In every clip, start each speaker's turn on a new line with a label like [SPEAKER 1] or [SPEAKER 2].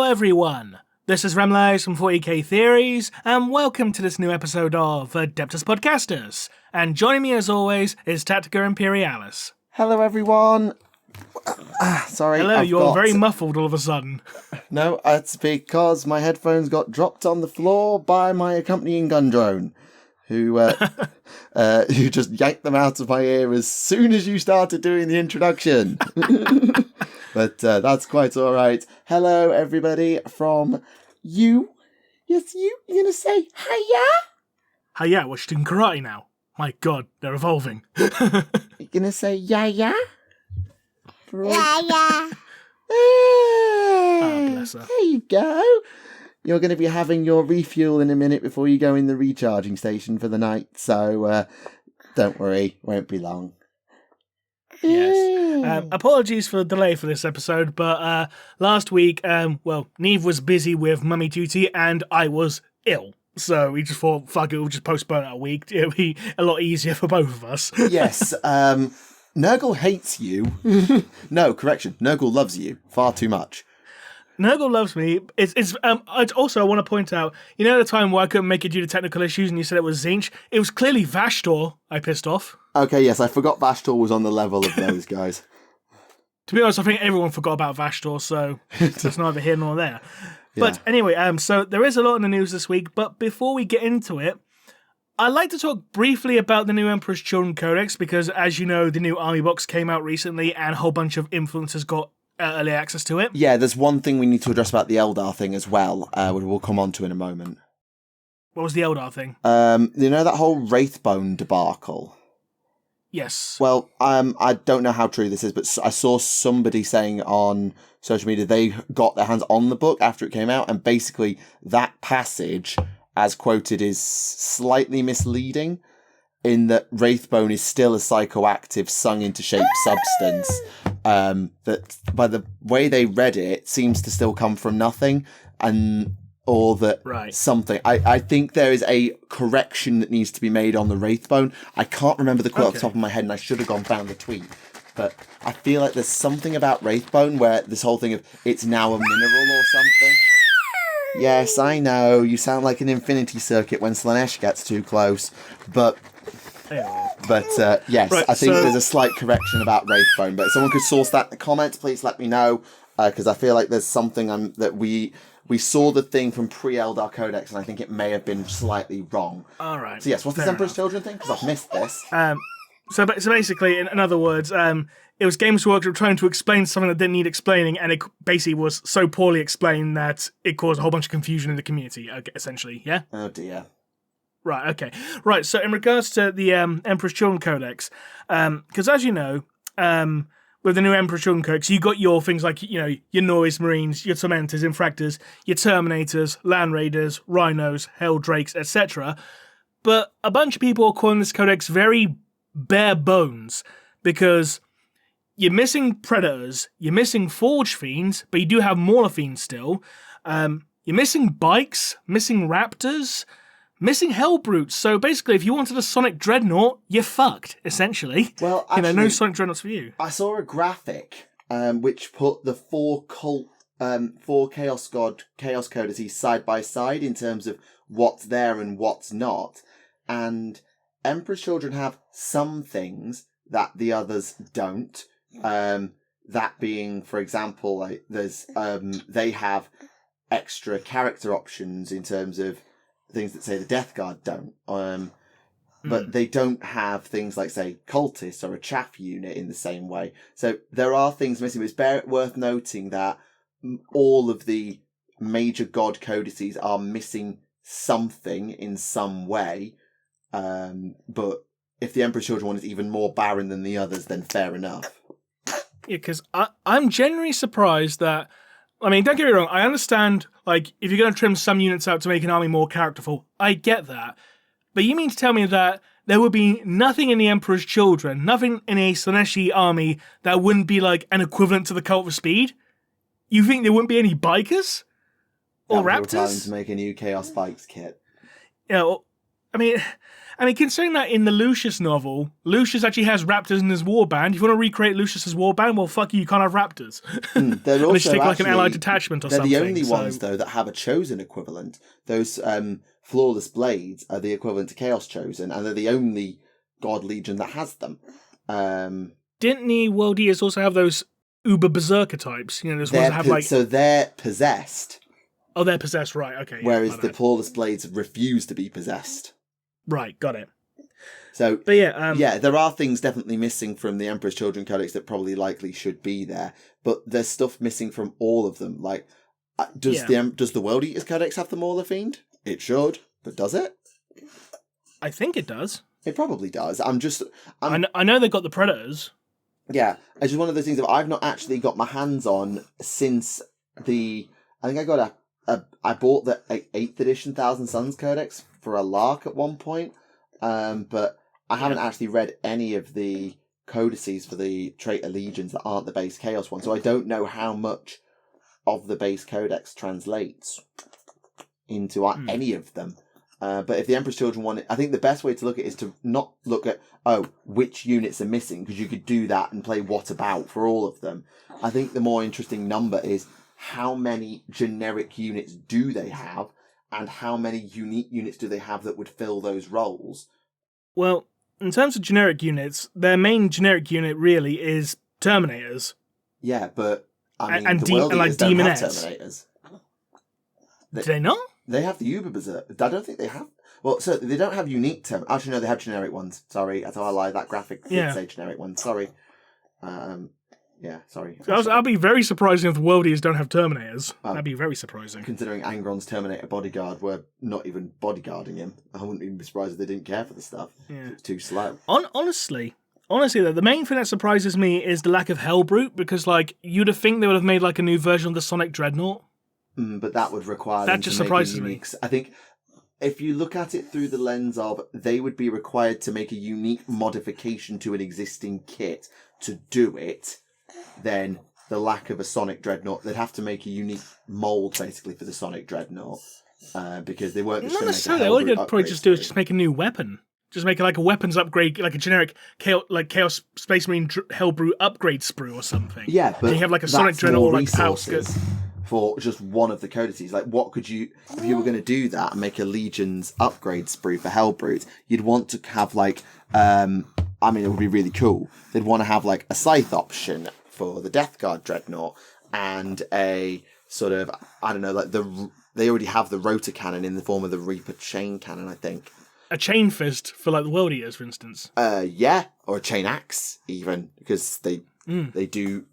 [SPEAKER 1] everyone. This is Remleiz from 40k Theories, and welcome to this new episode of Adeptus Podcastus. And joining me as always is Tactica Imperialis.
[SPEAKER 2] Hello everyone. Sorry.
[SPEAKER 1] Hello, you're very muffled all of a sudden.
[SPEAKER 2] No, it's because my headphones got dropped on the floor by my accompanying gun drone, who just yanked them out of my ear as soon as you started doing the introduction. But that's quite all right. Hello everybody from you. Yes, you. You're going to say hiya?
[SPEAKER 1] Hiya, we're doing karate now. My god, they're evolving.
[SPEAKER 2] You're going to say ya-ya?
[SPEAKER 3] Yeah.
[SPEAKER 1] Oh, bless her.
[SPEAKER 2] There you go. You're going to be having your refuel in a minute before you go in the recharging station for the night, so don't worry, won't be long.
[SPEAKER 1] Yes. Apologies for the delay for this episode, but last week, Neve was busy with mummy duty and I was ill. So we just thought, fuck it, we'll just postpone it a week. It'll be a lot easier for both of us.
[SPEAKER 2] Yes, Nurgle hates you. No, correction, Nurgle loves you far too much.
[SPEAKER 1] Nurgle loves me. I want to point out, you know the time where I couldn't make it due to technical issues and you said it was Tzeentch? It was clearly Vashtor I pissed off.
[SPEAKER 2] Okay, yes, I forgot Vashtor was on the level of those guys.
[SPEAKER 1] To be honest, I think everyone forgot about Vashtor, so that's neither here nor there.
[SPEAKER 2] Yeah.
[SPEAKER 1] But anyway, so there is a lot in the news this week, but before we get into it, I'd like to talk briefly about the new Emperor's Children Codex, because as you know, the new army box came out recently and a whole bunch of influencers got early access to it.
[SPEAKER 2] Yeah, there's one thing we need to address about the Eldar thing as well, which we'll come on to in a moment.
[SPEAKER 1] What was the Eldar thing?
[SPEAKER 2] You know that whole Wraithbone debacle?
[SPEAKER 1] Yes.
[SPEAKER 2] Well, I don't know how true this is, but I saw somebody saying on social media they got their hands on the book after it came out, and basically that passage, as quoted, is slightly misleading in that Wraithbone is still a psychoactive, sung into shape substance. That by the way they read it, seems to still come from nothing, or that something. I think there is a correction that needs to be made on the Wraithbone. I can't remember the quote off the top of my head, and I should have gone found the tweet. But I feel like there's something about Wraithbone where this whole thing of it's now a mineral or something. Yes, I know, you sound like an infinity circuit when Slanesh gets too close. But yes, I think there's a slight correction about Wraithbone. But if someone could source that in the comments, please let me know. Because I feel like there's something that we saw the thing from pre-Eldar Codex, and I think it may have been slightly wrong.
[SPEAKER 1] All right.
[SPEAKER 2] So yes, what's this Emperor's Children thing? Because I've missed this.
[SPEAKER 1] So basically, in other words, it was Games Workshop trying to explain something that didn't need explaining, and it basically was so poorly explained that it caused a whole bunch of confusion in the community, essentially, yeah?
[SPEAKER 2] Oh dear.
[SPEAKER 1] Right, okay. Right, so in regards to the Emperor's Children Codex, because as you know, with the new Emperor's Children Codex, you got your things like, your Noise Marines, your Tormentors, Infractors, your Terminators, Land Raiders, Rhinos, Hell Drakes, etc. But a bunch of people are calling this codex very bare bones, because you're missing Predators, you're missing Forge Fiends, but you do have Mauler Fiends still. You're missing Bikes, missing Raptors, missing Hellbrutes. So basically, if you wanted a Sonic Dreadnought, you're fucked, essentially.
[SPEAKER 2] Well, actually,
[SPEAKER 1] no Sonic Dreadnoughts for you.
[SPEAKER 2] I saw a graphic which put the four Chaos Codices side by side in terms of what's there and what's not. And Emperor's Children have some things that the others don't. That being, for example, like there's they have extra character options in terms of things that, say, the Death Guard don't. But they don't have things like, say, cultists or a chaff unit in the same way. So there are things missing. But it's worth noting that all of the major god codices are missing something in some way. But if the Emperor's Children one is even more barren than the others, then fair enough.
[SPEAKER 1] Yeah, because I'm genuinely surprised that... I mean, don't get me wrong, I understand, like, if you're going to trim some units out to make an army more characterful, I get that. But you mean to tell me that there would be nothing in the Emperor's Children, nothing in a Slaneshi army that wouldn't be, like, an equivalent to the Cult of Speed? You think there wouldn't be any Bikers? Or Raptors?
[SPEAKER 2] We're planning to make a new Chaos Bikes kit.
[SPEAKER 1] Yeah, I mean, considering that in the Lucius novel, Lucius actually has raptors in his warband. If you want to recreate Lucius's warband, well, fuck you can't have raptors.
[SPEAKER 2] They're also
[SPEAKER 1] they stick like an
[SPEAKER 2] actually-
[SPEAKER 1] allied detachment or
[SPEAKER 2] they're
[SPEAKER 1] something.
[SPEAKER 2] the only ones, though, that have a chosen equivalent. Those flawless blades are the equivalent to Chaos Chosen, and they're the only God Legion that has them.
[SPEAKER 1] Didn't the World Eaters also have those Uber Berserker types? You know, those ones that have like...
[SPEAKER 2] So they're possessed.
[SPEAKER 1] Oh, they're possessed, right, okay.
[SPEAKER 2] Whereas the flawless blades refuse to be possessed.
[SPEAKER 1] Right, got it.
[SPEAKER 2] So,
[SPEAKER 1] but yeah,
[SPEAKER 2] there are things definitely missing from the Emperor's Children Codex that probably likely should be there, but there's stuff missing from all of them. Like, does the World Eaters Codex have the Mauler Fiend? It should, but does it?
[SPEAKER 1] I think it does.
[SPEAKER 2] It probably does.
[SPEAKER 1] I know they've got the Predators.
[SPEAKER 2] Yeah, it's just one of those things that I've not actually got my hands on since I think I got I bought the 8th edition Thousand Suns Codex for a lark at one point, but I haven't actually read any of the codices for the Traitor Legions that aren't the base Chaos one, so I don't know how much of the base Codex translates into any of them. But if the Emperor's Children want it, I think the best way to look at it is to not look at, which units are missing, because you could do that and play what about for all of them. I think the more interesting number is how many generic units do they have, and how many unique units do they have that would fill those roles.
[SPEAKER 1] Well, in terms of generic units, their main generic unit really is Terminators.
[SPEAKER 2] Yeah, but I mean,
[SPEAKER 1] and
[SPEAKER 2] the World Eaters don't have
[SPEAKER 1] Demonettes.
[SPEAKER 2] Terminators.
[SPEAKER 1] Do they not?
[SPEAKER 2] They have the Uber Berserk. I don't think they have. Well, so they don't have unique Actually, no, they have generic ones. Sorry, that's how I lie. That graphic did say generic ones. Sorry. Yeah, sorry.
[SPEAKER 1] I'll be very surprised if the World Eaters don't have Terminators. That'd be very surprising.
[SPEAKER 2] Considering Angron's Terminator bodyguard were not even bodyguarding him, I wouldn't even be surprised if they didn't care for the stuff. Yeah. It's too slow.
[SPEAKER 1] Honestly, though, the main thing that surprises me is the lack of Hellbrute, because, like, you'd have think they would have made, like, a new version of the Sonic Dreadnought.
[SPEAKER 2] But that would require
[SPEAKER 1] that just surprises me.
[SPEAKER 2] I think if you look at it through the lens of they would be required to make a unique modification to an existing kit to do it, then the lack of a Sonic Dreadnought, they'd have to make a unique mold basically for the Sonic Dreadnought because they weren't just
[SPEAKER 1] not
[SPEAKER 2] going to
[SPEAKER 1] necessarily. All they'd probably just do is just make a new weapon. Just make it like a weapons upgrade, like a generic Chaos Space Marine Hellbrute upgrade sprue or something.
[SPEAKER 2] Yeah, but
[SPEAKER 1] and you have like a Sonic Dreadnought like power skirt.
[SPEAKER 2] For just one of the codices. Like, what could you... If you were going to do that and make a Legion's upgrade sprue for Hellbrute, you'd want to have, like... it would be really cool. They'd want to have, like, a Scythe option for the Death Guard Dreadnought and a sort of... I don't know, like, they already have the rotor cannon in the form of the Reaper chain cannon, I think.
[SPEAKER 1] A chain fist for, like, the World Eaters, for instance.
[SPEAKER 2] Yeah. Or a chain axe, even. Because they do...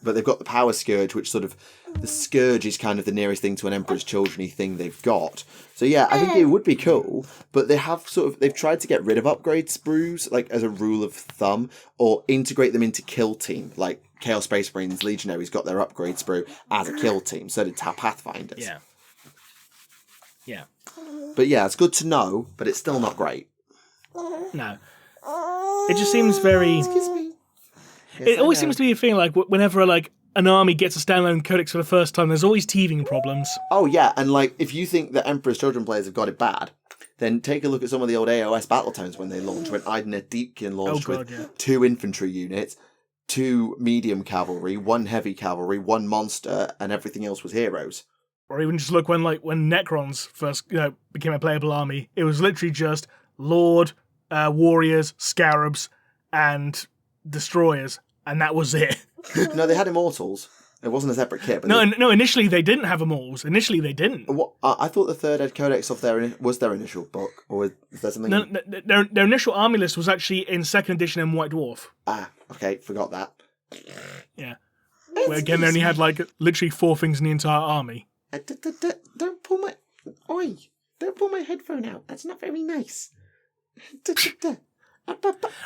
[SPEAKER 2] But they've got the Power Scourge, which sort of... The Scourge is kind of the nearest thing to an Emperor's Children-y thing they've got. So yeah, I think it would be cool, but they've tried to get rid of upgrade sprues, like as a rule of thumb, or integrate them into kill team, like Chaos Space Marines Legionaries got their upgrade sprue as a kill team, so did Pathfinders.
[SPEAKER 1] Yeah. Yeah.
[SPEAKER 2] But yeah, it's good to know, but it's still not great.
[SPEAKER 1] No. It just seems very...
[SPEAKER 2] Excuse me. Yes,
[SPEAKER 1] it always seems to be a thing, like, whenever, like, an army gets a standalone codex for the first time, there's always teething problems.
[SPEAKER 2] Oh yeah, and like if you think that Emperor's Children players have got it bad, then take a look at some of the old AOS Battletones when they launched, when Aiden Deepkin launched with 2 infantry units, 2 medium cavalry, 1 heavy cavalry, 1 monster, and everything else was heroes.
[SPEAKER 1] Or even just look when Necrons first became a playable army, it was literally just Lord, Warriors, Scarabs, and Destroyers, and that was it.
[SPEAKER 2] No, they had Immortals. It wasn't a separate kit. But
[SPEAKER 1] no. Initially they didn't have them all. Initially they didn't.
[SPEAKER 2] What I thought the Third Ed Codex of was their initial book, or was there something?
[SPEAKER 1] No, their initial army list was actually in 2nd edition in White Dwarf.
[SPEAKER 2] Okay, forgot that.
[SPEAKER 1] Yeah, where again they only had like literally 4 things in the entire army.
[SPEAKER 2] Don't pull my headphone out. That's not very nice.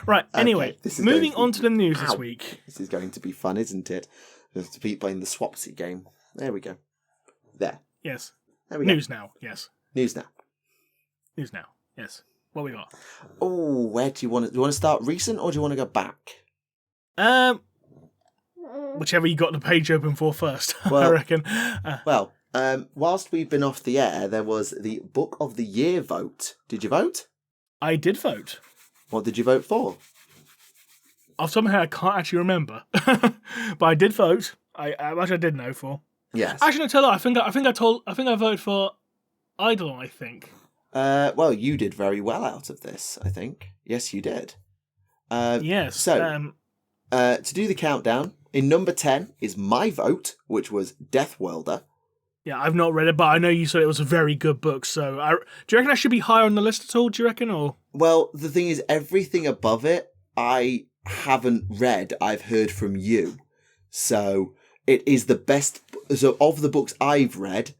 [SPEAKER 1] Right, anyway, moving on to the news this week.
[SPEAKER 2] This is going to be fun, isn't it? Just to keep playing the Swapsy game. There we go. There.
[SPEAKER 1] Yes.
[SPEAKER 2] There we go.
[SPEAKER 1] News now, yes.
[SPEAKER 2] News now.
[SPEAKER 1] News now, yes. What we got?
[SPEAKER 2] Oh, where do you want to... Do you want to start recent or do you want to go back?
[SPEAKER 1] Whichever you got the page open for first,
[SPEAKER 2] well,
[SPEAKER 1] I reckon.
[SPEAKER 2] Whilst we've been off the air, there was the Book of the Year vote. Did you vote?
[SPEAKER 1] I did vote.
[SPEAKER 2] What did you vote for?
[SPEAKER 1] Off the top of my head, I can't actually remember, but I did vote. Which I did know for.
[SPEAKER 2] Yes.
[SPEAKER 1] Actually, no, tell you, I think I voted for Eidolon. I think.
[SPEAKER 2] Well, you did very well out of this. I think. Yes, you did.
[SPEAKER 1] Yes.
[SPEAKER 2] So, to do the countdown, in number 10 is my vote, which was Deathworlder.
[SPEAKER 1] Yeah, I've not read it, but I know you said it was a very good book. So, do you reckon I should be higher on the list at all? Do you reckon, or?
[SPEAKER 2] Well, the thing is, everything above it, I haven't read. I've heard from you, so it is the best. So, of the books I've read,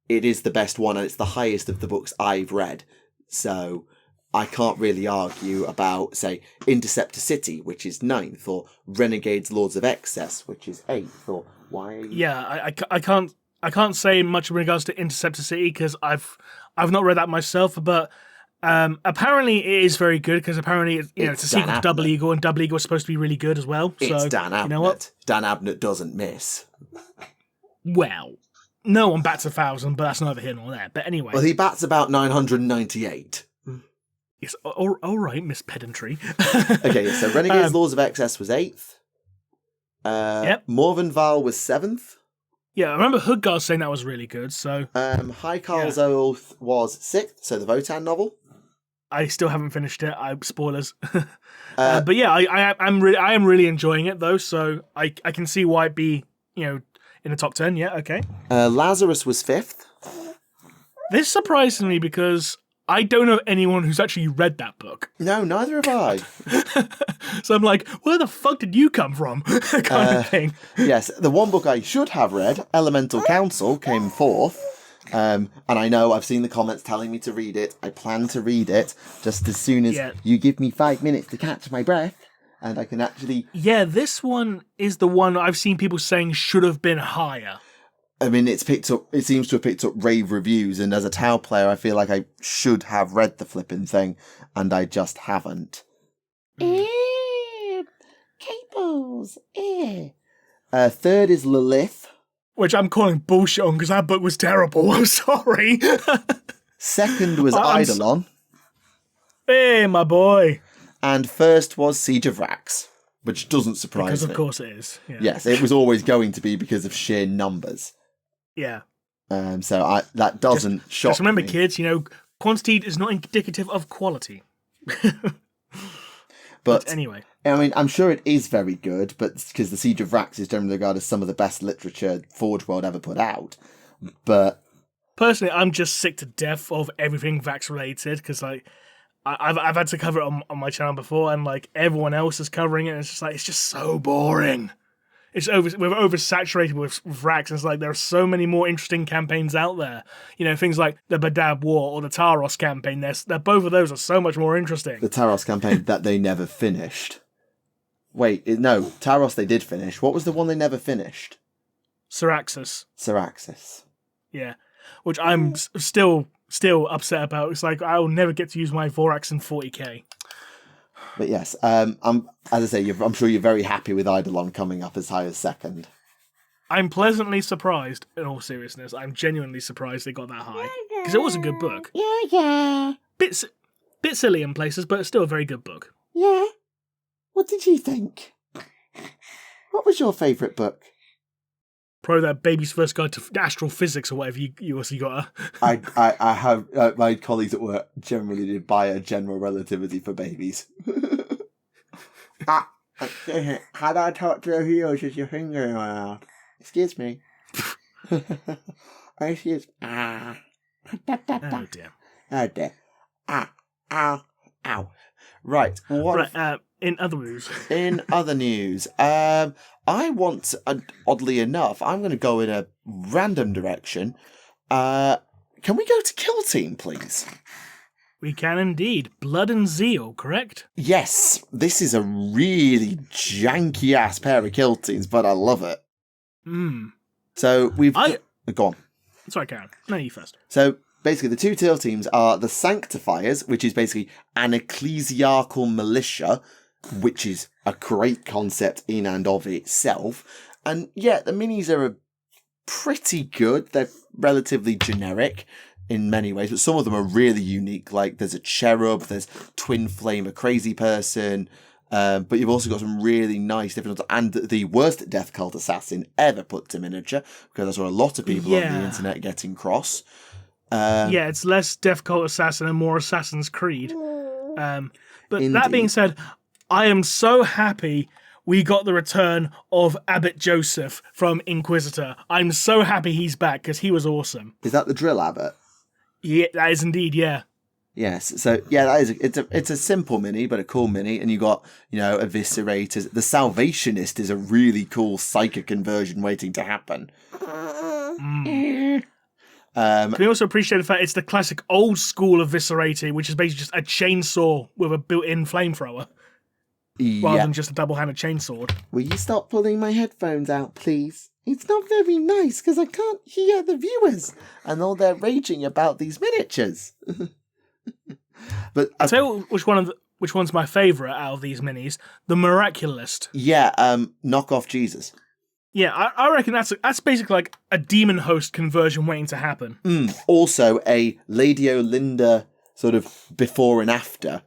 [SPEAKER 2] it is the best one, and it's the highest of the books I've read. So, I can't really argue about, say, Interceptor City, which is 9th, or Renegades Lords of Excess, which is 8th, or why?
[SPEAKER 1] Yeah, I can't say much in regards to Interceptor City because I've not read that myself, but apparently it is very good because apparently it's a sequel to Double Eagle, and Double Eagle is supposed to be really good as well.
[SPEAKER 2] It's
[SPEAKER 1] so,
[SPEAKER 2] Dan Abnett.
[SPEAKER 1] You know what?
[SPEAKER 2] Dan Abnett doesn't miss.
[SPEAKER 1] Well, no one bats 1,000, but that's neither here nor there. But anyway.
[SPEAKER 2] Well, he bats about 998.
[SPEAKER 1] Yes, all right, Miss Pedantry.
[SPEAKER 2] Okay, so Renegades Lords of Excess was 8th.
[SPEAKER 1] Yep.
[SPEAKER 2] Morvenval was 7th.
[SPEAKER 1] Yeah, I remember Hoodgar saying that was really good, so...
[SPEAKER 2] High Carl's Oath was 6th, so the Votan novel.
[SPEAKER 1] I still haven't finished it. Spoilers. But yeah, I am really enjoying it, though, so I can see why it'd be, in the top 10, yeah, okay.
[SPEAKER 2] Lazarus was 5th.
[SPEAKER 1] This surprises me because I don't know anyone who's actually read that book.
[SPEAKER 2] No, neither have I.
[SPEAKER 1] So I'm like, where the fuck did you come from? kind of thing.
[SPEAKER 2] Yes, the one book I should have read, Elemental Council, came 4th. And I know I've seen the comments telling me to read it. I plan to read it just as soon as you give me 5 minutes to catch my breath. And I can actually...
[SPEAKER 1] Yeah, this one is the one I've seen people saying should have been higher.
[SPEAKER 2] I mean, it seems to have picked up rave reviews, and as a Tau player, I feel like I should have read the flipping thing, and I just haven't. Cables. 3rd is Lilith.
[SPEAKER 1] Which I'm calling bullshit on, because that book was terrible. I'm sorry.
[SPEAKER 2] 2nd was Eidolon.
[SPEAKER 1] Hey, my boy.
[SPEAKER 2] And 1st was Siege of Rax, which doesn't surprise me.
[SPEAKER 1] Because of course it is. Yeah.
[SPEAKER 2] Yes, it was always going to be because of sheer numbers.
[SPEAKER 1] Yeah.
[SPEAKER 2] So that doesn't shock me.
[SPEAKER 1] Just remember, kids, quantity is not indicative of quality.
[SPEAKER 2] But
[SPEAKER 1] anyway.
[SPEAKER 2] I mean, I'm sure it is very good, but because the Siege of Rax is generally regarded as some of the best literature Forge World ever put out. But
[SPEAKER 1] personally, I'm just sick to death of everything Vax related, because I've had to cover it on my channel before, and everyone else is covering it, and it's just so boring. We're oversaturated with Vrax, and it's there are so many more interesting campaigns out there. Things like the Badab War or the Taros campaign. Both of those are so much more interesting.
[SPEAKER 2] The Taros campaign that they never finished. Wait, no, Taros they did finish. What was the one they never finished? Syraxis. Yeah,
[SPEAKER 1] which I'm still upset about. It's I'll never get to use my Vorax in 40k.
[SPEAKER 2] But yes, as I say, I'm sure you're very happy with Eidolon coming up as high as 2nd.
[SPEAKER 1] I'm pleasantly surprised, in all seriousness. I'm genuinely surprised they got that high. Because it was a good book.
[SPEAKER 2] Yeah.
[SPEAKER 1] Bit silly in places, but it's still a very good book.
[SPEAKER 2] Yeah. What did you think? What was your favourite book?
[SPEAKER 1] Probably that Baby's First Guide to Astrophysics or whatever you also got.
[SPEAKER 2] I have my colleagues at work generally did buy a General Relativity for babies. How do I talk to your heels with your finger in my mouth? Excuse me. Excuse me.
[SPEAKER 1] Oh dear.
[SPEAKER 2] Oh dear. Ow. Right.
[SPEAKER 1] In other news.
[SPEAKER 2] In other news, I want, oddly enough, I'm going to go in a random direction. Can we go to Kill Team, please?
[SPEAKER 1] We can indeed. Blood and Zeal, correct?
[SPEAKER 2] Yes. This is a really janky-ass pair of Kill Teams, but I love it. So we've... Go on.
[SPEAKER 1] Sorry, Karen. No, you first.
[SPEAKER 2] So basically, the two Kill Teams are the Sanctifiers, which is basically an ecclesiarchal militia, which is a great concept in and of itself. And yeah, the minis are pretty good. They're relatively generic. in many ways, but some of them are really unique. Like there's a cherub, there's Twin Flame, a crazy person, but you've also got some really nice different ones. And the worst Death Cult assassin ever put to miniature, because I saw a lot of people on the internet getting cross.
[SPEAKER 1] It's less Death Cult Assassin and more Assassin's Creed. But
[SPEAKER 2] Indeed.
[SPEAKER 1] that being said, I am so happy we got the return of Abbot Joseph from Inquisitor. I'm so happy he's back, because he was awesome.
[SPEAKER 2] Is that the Drill Abbot?
[SPEAKER 1] Yeah, that is indeed, yeah.
[SPEAKER 2] Yes, so yeah, that is it's a simple mini, but a cool mini, and you got Eviscerators. The Salvationist is a really cool psychic conversion waiting to happen.
[SPEAKER 1] Can you also appreciate the fact it's the classic old school Eviscerator, which is basically just a chainsaw with a built-in flamethrower, rather than just a double-handed chainsword.
[SPEAKER 2] Will you stop pulling my headphones out, please? It's not very nice because I can't hear the viewers and all their raging about these miniatures. But
[SPEAKER 1] I'll tell you which one's my favourite out of these minis. The Miraculist.
[SPEAKER 2] Yeah, knock off Jesus.
[SPEAKER 1] Yeah, I reckon that's basically like a demon host conversion waiting to happen.
[SPEAKER 2] Also, a Lady Olinda sort of before and after.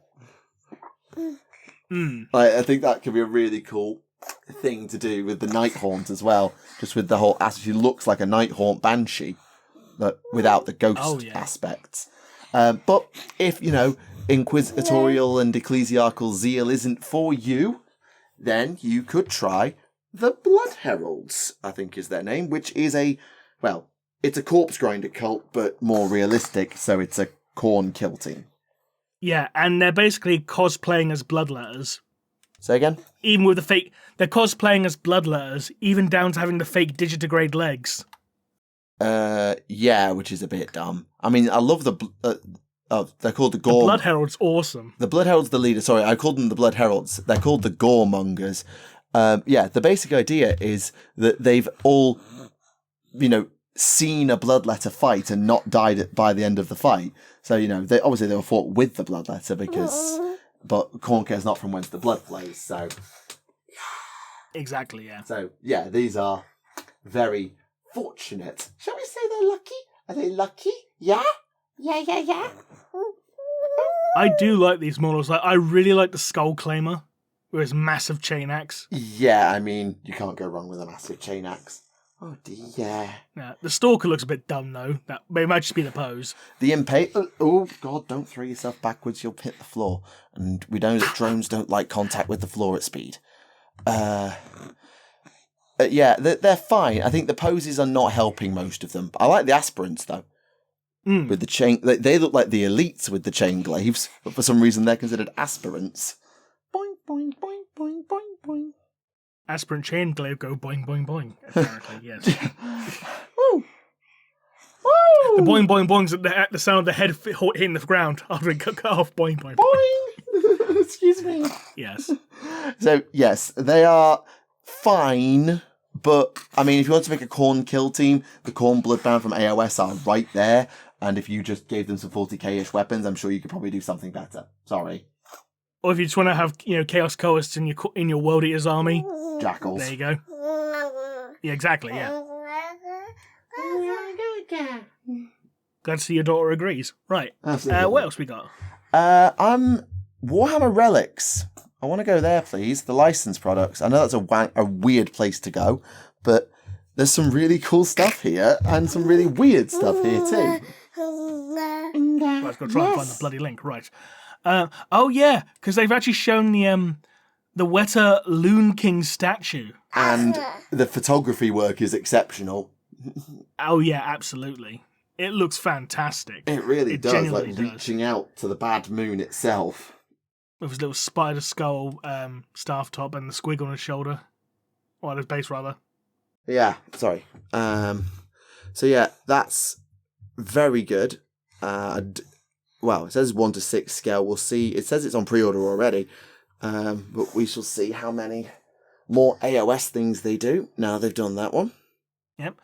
[SPEAKER 2] I think that could be a really cool thing to do with the Night Haunt as well. Just with the whole aspect. She looks like a Night Haunt Banshee, but without the ghost aspects. But if, inquisitorial and ecclesiarchal zeal isn't for you, then you could try the Blood Heralds, I think is their name, which is it's a corpse grinder cult, but more realistic, so it's a corn kilting.
[SPEAKER 1] Yeah, and they're basically cosplaying as bloodletters.
[SPEAKER 2] Say again?
[SPEAKER 1] Even with the fake... They're cosplaying as bloodletters, even down to having the fake digitigrade legs.
[SPEAKER 2] Yeah, which is a bit dumb. I mean, I love the... they're called the Gore...
[SPEAKER 1] The Blood Herald's awesome.
[SPEAKER 2] The Blood Herald's the leader. Sorry, I called them the Blood Heralds. They're called the Goremongers. The basic idea is that they've all, seen a bloodletter fight and not died by the end of the fight. So, they were fought with the bloodletter but corn cares not from whence the blood flows, so...
[SPEAKER 1] Exactly, yeah.
[SPEAKER 2] So, yeah, these are very fortunate. Shall we say they're lucky? Are they lucky? Yeah? Yeah.
[SPEAKER 1] I do like these models. I really like the Skull Claimer with his massive chain axe.
[SPEAKER 2] Yeah, I mean, you can't go wrong with a massive chain axe. Oh dear.
[SPEAKER 1] Yeah, the Stalker looks a bit dumb though. That might just be the pose.
[SPEAKER 2] The Impale. Oh God! Don't throw yourself backwards. You'll hit the floor. And we know that drones don't like contact with the floor at speed. Yeah, they're fine. I think the poses are not helping most of them. I like the aspirants though. With the chain, they look like the elites with the chain glaives, but for some reason they're considered aspirants. Boing boing boing boing boing boing.
[SPEAKER 1] Aspirant chain glaive go boing boing boing. Apparently, yes.
[SPEAKER 2] Woo! Woo!
[SPEAKER 1] The boing boing boing's the sound of the head hitting the ground after it cut off. Boing boing
[SPEAKER 2] Boing! Excuse me.
[SPEAKER 1] Yes.
[SPEAKER 2] So, yes, they are fine, but, I mean, if you want to make a Khorne kill team, the Khorne Bloodbound from AOS are right there, and if you just gave them some 40k-ish weapons, I'm sure you could probably do something better. Sorry.
[SPEAKER 1] Or if you just want to have, Chaos Coalists in your World Eaters army.
[SPEAKER 2] Jackals.
[SPEAKER 1] There you go. Yeah, exactly, yeah. Glad to see your daughter agrees. Right.
[SPEAKER 2] Absolutely.
[SPEAKER 1] What else we got?
[SPEAKER 2] I'm Warhammer Relics. I want to go there, please. The licensed products. I know that's a weird place to go, but there's some really cool stuff here and some really weird stuff here too.
[SPEAKER 1] Let's go try and find the bloody link. Right. Oh yeah, because they've actually shown the Weta Loon King statue.
[SPEAKER 2] And the photography work is exceptional.
[SPEAKER 1] Oh yeah, absolutely. It looks fantastic.
[SPEAKER 2] It really does, like
[SPEAKER 1] does.
[SPEAKER 2] reaching out to the bad moon itself.
[SPEAKER 1] With his little spider skull staff top and the squig on his shoulder. Or his base, rather.
[SPEAKER 2] Yeah, sorry. So yeah, that's very good. Well, it says 1 to 6 scale. We'll see. It says it's on pre-order already. But we shall see how many more AOS things they do. Now they've done that one.
[SPEAKER 1] Yep.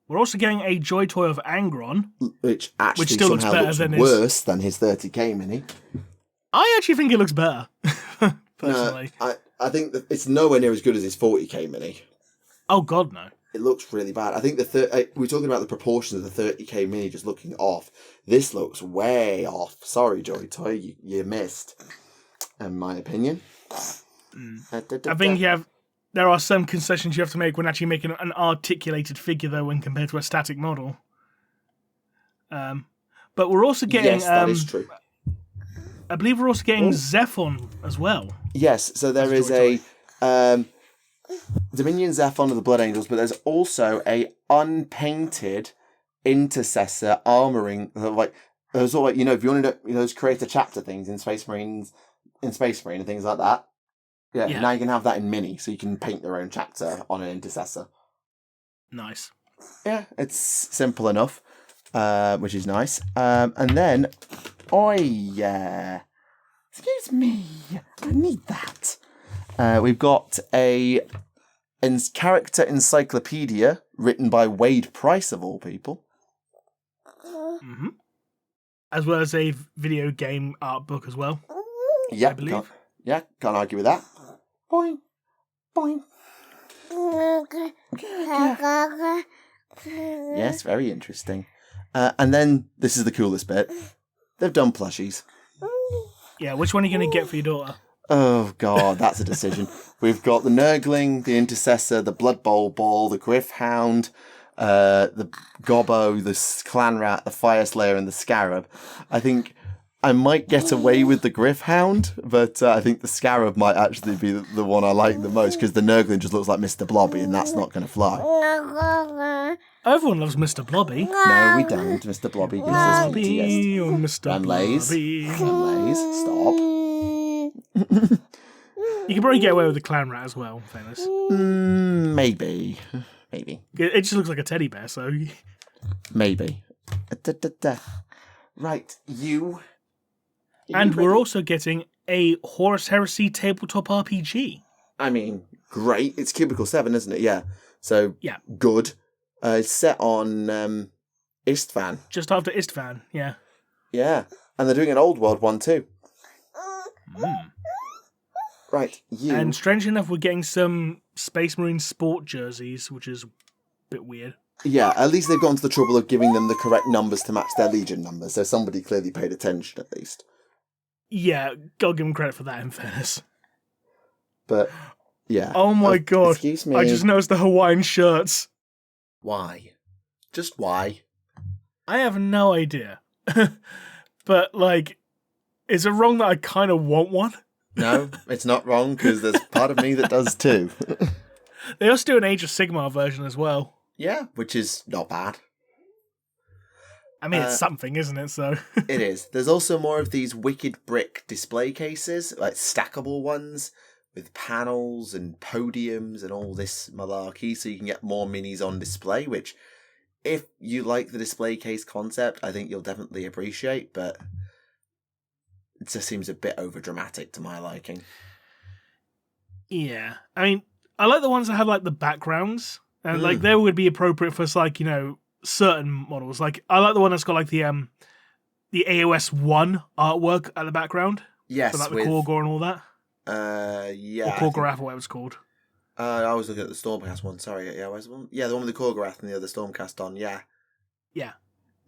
[SPEAKER 1] We're also getting a joytoy of Angron.
[SPEAKER 2] Which actually
[SPEAKER 1] still looks
[SPEAKER 2] somehow
[SPEAKER 1] better than
[SPEAKER 2] worse than his 30k mini.
[SPEAKER 1] I actually think it looks better. Personally.
[SPEAKER 2] I think that it's nowhere near as good as his 40k mini.
[SPEAKER 1] Oh, God, no.
[SPEAKER 2] it looks really bad. I think we're talking about the proportions of the 30k mini just looking off. This looks way off. Sorry, joytoy, you missed, in my opinion.
[SPEAKER 1] I think there are some concessions you have to make when actually making an articulated figure, though, when compared to a static model. But we're also getting...
[SPEAKER 2] Yes, that is true.
[SPEAKER 1] I believe we're also getting Zephon as well.
[SPEAKER 2] Yes, so there is a Dominion Zephon of the Blood Angels, but there's also a unpainted intercessor armoring, like, if you wanted to, those create a chapter things in Space Marine and things like that. Yeah, now you can have that in mini, so you can paint your own chapter on an intercessor.
[SPEAKER 1] Nice.
[SPEAKER 2] Yeah, it's simple enough, which is nice. And then, excuse me, I need that. We've got a character encyclopedia written by Wade Price, of all people.
[SPEAKER 1] Mm-hmm. As well as a video game art book as well.
[SPEAKER 2] Yeah,
[SPEAKER 1] I believe.
[SPEAKER 2] Can't argue with that. Boing, boing. Yes, very interesting. And then, this is the coolest bit. They've done plushies.
[SPEAKER 1] Yeah, which one are you going to get for your daughter?
[SPEAKER 2] Oh, God, that's a decision. We've got the Nurgling, the Intercessor, the Blood Bowl Ball, the Griffhound, the Gobbo, the Clan Rat, the Fire Slayer, and the Scarab. I think I might get away with the Griffhound, but I think the Scarab might actually be the one I like the most, because the Nurgling just looks like Mr. Blobby, and that's not going to fly.
[SPEAKER 1] Everyone loves Mr. Blobby.
[SPEAKER 2] No, we don't. Mr. Blobby gives us PTSD.
[SPEAKER 1] Oh, Mr. Blobby.
[SPEAKER 2] Remleiz, stop.
[SPEAKER 1] You can probably get away with the Clan Rat as well, in fairness.
[SPEAKER 2] Maybe.
[SPEAKER 1] It just looks like a teddy bear, so...
[SPEAKER 2] Maybe. Right, you...
[SPEAKER 1] And we're also getting a Horus Heresy tabletop RPG.
[SPEAKER 2] I mean, great. It's Cubicle 7, isn't it? Yeah. So,
[SPEAKER 1] yeah,
[SPEAKER 2] good. It's set on Istvan.
[SPEAKER 1] Just after Istvan, yeah.
[SPEAKER 2] Yeah. And they're doing an Old World one too.
[SPEAKER 1] Mm.
[SPEAKER 2] Right, you...
[SPEAKER 1] And strangely enough, we're getting some Space Marine sport jerseys, which is a bit weird.
[SPEAKER 2] Yeah, at least they've gone to the trouble of giving them the correct numbers to match their Legion numbers, so somebody clearly paid attention at least.
[SPEAKER 1] Yeah, gotta give them credit for that, in fairness.
[SPEAKER 2] But, yeah.
[SPEAKER 1] Oh my god.
[SPEAKER 2] Excuse me.
[SPEAKER 1] I just noticed the Hawaiian shirts.
[SPEAKER 2] Why? Just why?
[SPEAKER 1] I have no idea. But, like, is it wrong that I kind of want one?
[SPEAKER 2] No, it's not wrong, because there's part of me that does too.
[SPEAKER 1] They also do an Age of Sigmar version as well.
[SPEAKER 2] Yeah, which is not bad.
[SPEAKER 1] I mean, it's something, isn't it? So
[SPEAKER 2] it is. There's also more of these wicked brick display cases, like stackable ones, with panels and podiums and all this malarkey, so you can get more minis on display, which, if you like the display case concept, I think you'll definitely appreciate, but it just seems a bit overdramatic to my liking.
[SPEAKER 1] Yeah. I mean, I like the ones that have, like, the backgrounds, and, like, they would be appropriate for, like, certain models. Like, I like the one that's got, like, the AOS 1 artwork at the background.
[SPEAKER 2] Yes,
[SPEAKER 1] so, like, the Korgor and all that.
[SPEAKER 2] Yeah.
[SPEAKER 1] Or Korgorath, or whatever it's called.
[SPEAKER 2] I was looking at the Stormcast one, sorry. Yeah, where's the one? Yeah, the one with the Korgorath and the other Stormcast on, yeah.
[SPEAKER 1] Yeah.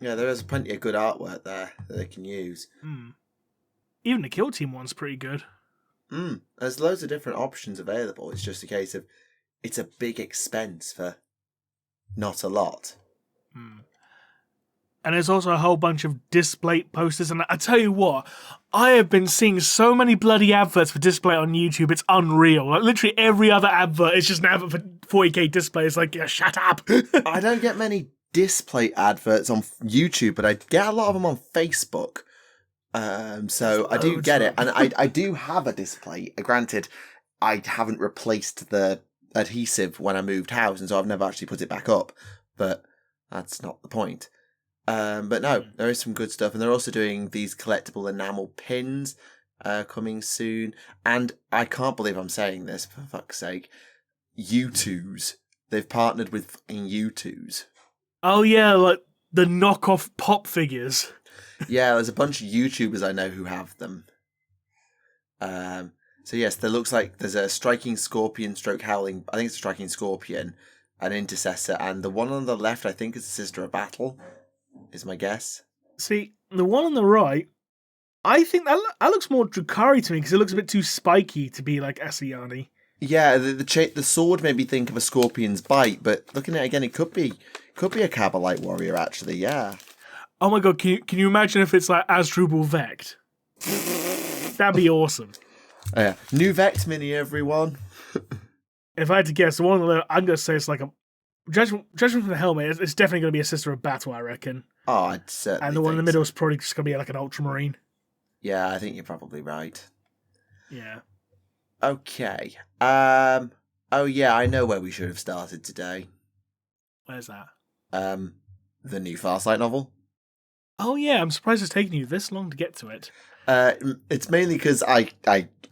[SPEAKER 2] Yeah, there is plenty of good artwork there that they can use.
[SPEAKER 1] Even the Kill Team one's pretty good.
[SPEAKER 2] There's loads of different options available. It's just a case of, it's a big expense for not a lot.
[SPEAKER 1] And there's also a whole bunch of display posters. And I tell you what, I have been seeing so many bloody adverts for display on YouTube. It's unreal. Like, literally every other advert is just an advert for 40k display. It's like, yeah, shut up.
[SPEAKER 2] I don't get many display adverts on YouTube, but I get a lot of them on Facebook. So I do get it. And I do have a display. Granted, I haven't replaced the adhesive when I moved house, and so I've never actually put it back up. But that's not the point. But no, there is some good stuff, and they're also doing these collectible enamel pins coming soon. And I can't believe I'm saying this, for fuck's sake. U2s. They've partnered with fucking U2s. Oh
[SPEAKER 1] yeah, like the knockoff pop figures.
[SPEAKER 2] Yeah, there's a bunch of YouTubers I know who have them. So yes, there looks like there's a Striking Scorpion stroke Howling. I think it's a Striking Scorpion. an intercessor, and the one on the left, I think, is a Sister of Battle, is my guess.
[SPEAKER 1] See, the one on the right, I think that looks more Drukhari to me because it looks a bit too spiky to be like Asayani.
[SPEAKER 2] Yeah, the sword made me think of a scorpion's bite, but looking at it again, it could be a Kabbalite warrior, actually, yeah.
[SPEAKER 1] Oh my god, can you imagine if it's like Asdrubal Vect? That'd be awesome.
[SPEAKER 2] Oh, yeah. New Vect mini, everyone.
[SPEAKER 1] If I had to guess, the one on the left, I'm going to say it's like a... Judgment from the helmet, it's definitely going to be a Sister of Battle, I reckon.
[SPEAKER 2] Oh, I'd certainly
[SPEAKER 1] And the one in the middle
[SPEAKER 2] so.
[SPEAKER 1] is probably just going to be like an Ultramarine.
[SPEAKER 2] Yeah, I think you're probably right.
[SPEAKER 1] Yeah.
[SPEAKER 2] Okay. Oh yeah, I know where we should have started today.
[SPEAKER 1] Where's that?
[SPEAKER 2] The new Farsight novel.
[SPEAKER 1] Oh yeah, I'm surprised it's taken you this long to get to it.
[SPEAKER 2] It's mainly because I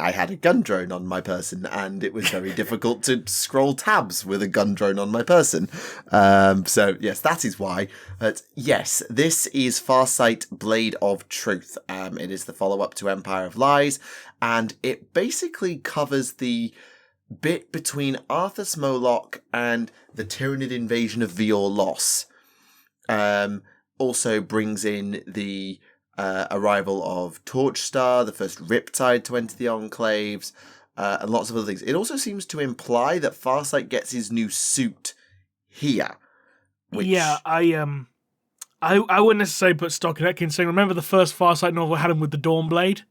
[SPEAKER 2] had a gun drone on my person, and it was very difficult to scroll tabs with a gun drone on my person. So yes, that is why. But yes, this is Farsight Blade of Truth. It is the follow-up to Empire of Lies, and it basically covers the bit between Arthas Moloch and the Tyranid invasion of Vior Loss. Also brings in the arrival of Torchstar, the first Riptide to enter the Enclaves, and lots of other things. It also seems to imply that Farsight gets his new suit here. Which...
[SPEAKER 1] Yeah, I wouldn't necessarily put stock in that, considering remember the first Farsight novel had him with the Dawnblade?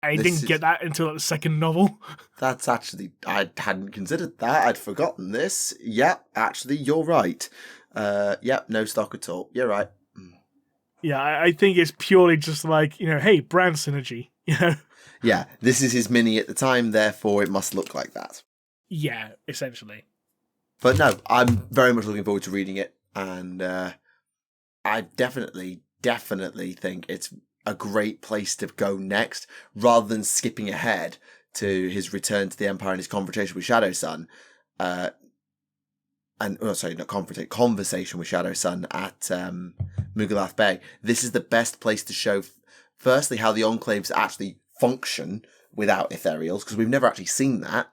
[SPEAKER 1] And he didn't get that until like, the second novel.
[SPEAKER 2] That's actually... I hadn't considered that. I'd forgotten this. Yeah, actually, you're right. Yeah, no stock at all. You're right.
[SPEAKER 1] Yeah, I think it's purely just like, hey, brand synergy,
[SPEAKER 2] Yeah, this is his mini at the time, therefore it must look like that.
[SPEAKER 1] Yeah, essentially.
[SPEAKER 2] But no, I'm very much looking forward to reading it, and I definitely think it's a great place to go next, rather than skipping ahead to his return to the Empire and his confrontation with Shadow Sun. Conversation with Shadow Sun at Mugalath Bay. This is the best place to show, firstly, how the Enclaves actually function without Ethereals, because we've never actually seen that,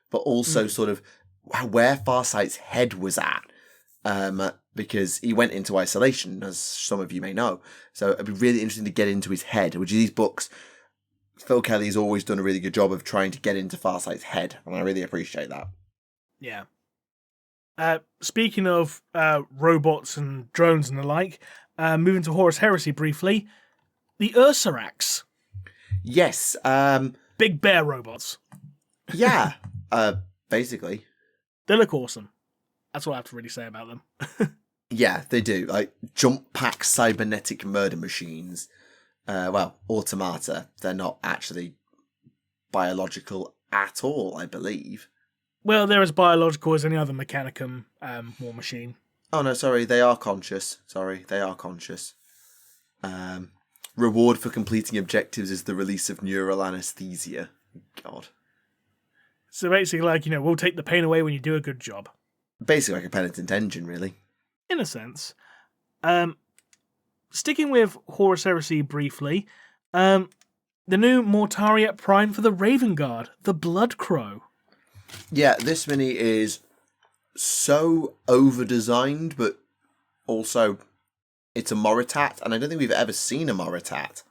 [SPEAKER 2] but also sort of where Farsight's head was at, because he went into isolation, as some of you may know. So it'd be really interesting to get into his head, which these books, Phil Kelly's always done a really good job of trying to get into Farsight's head, and I really appreciate that.
[SPEAKER 1] Yeah. Speaking of robots and drones and the like, moving to Horus Heresy briefly, the Ursarax.
[SPEAKER 2] Yes.
[SPEAKER 1] Big bear robots.
[SPEAKER 2] Yeah, basically.
[SPEAKER 1] They look awesome. That's all I have to really say about them.
[SPEAKER 2] Yeah, they do. Like, jump pack cybernetic murder machines. Automata. They're not actually biological at all, I believe.
[SPEAKER 1] Well, they're as biological as any other Mechanicum war machine.
[SPEAKER 2] Oh, no, sorry. They are conscious. Reward for completing objectives is the release of neural anesthesia. God.
[SPEAKER 1] So basically, like, we'll take the pain away when you do a good job.
[SPEAKER 2] Basically like a penitent engine, really.
[SPEAKER 1] In a sense. Sticking with Horus Heresy briefly, the new Mortariat Prime for the Raven Guard, the Blood Crow.
[SPEAKER 2] Yeah, this mini is so over-designed, but also it's a Moritat, and I don't think we've ever seen a Moritat.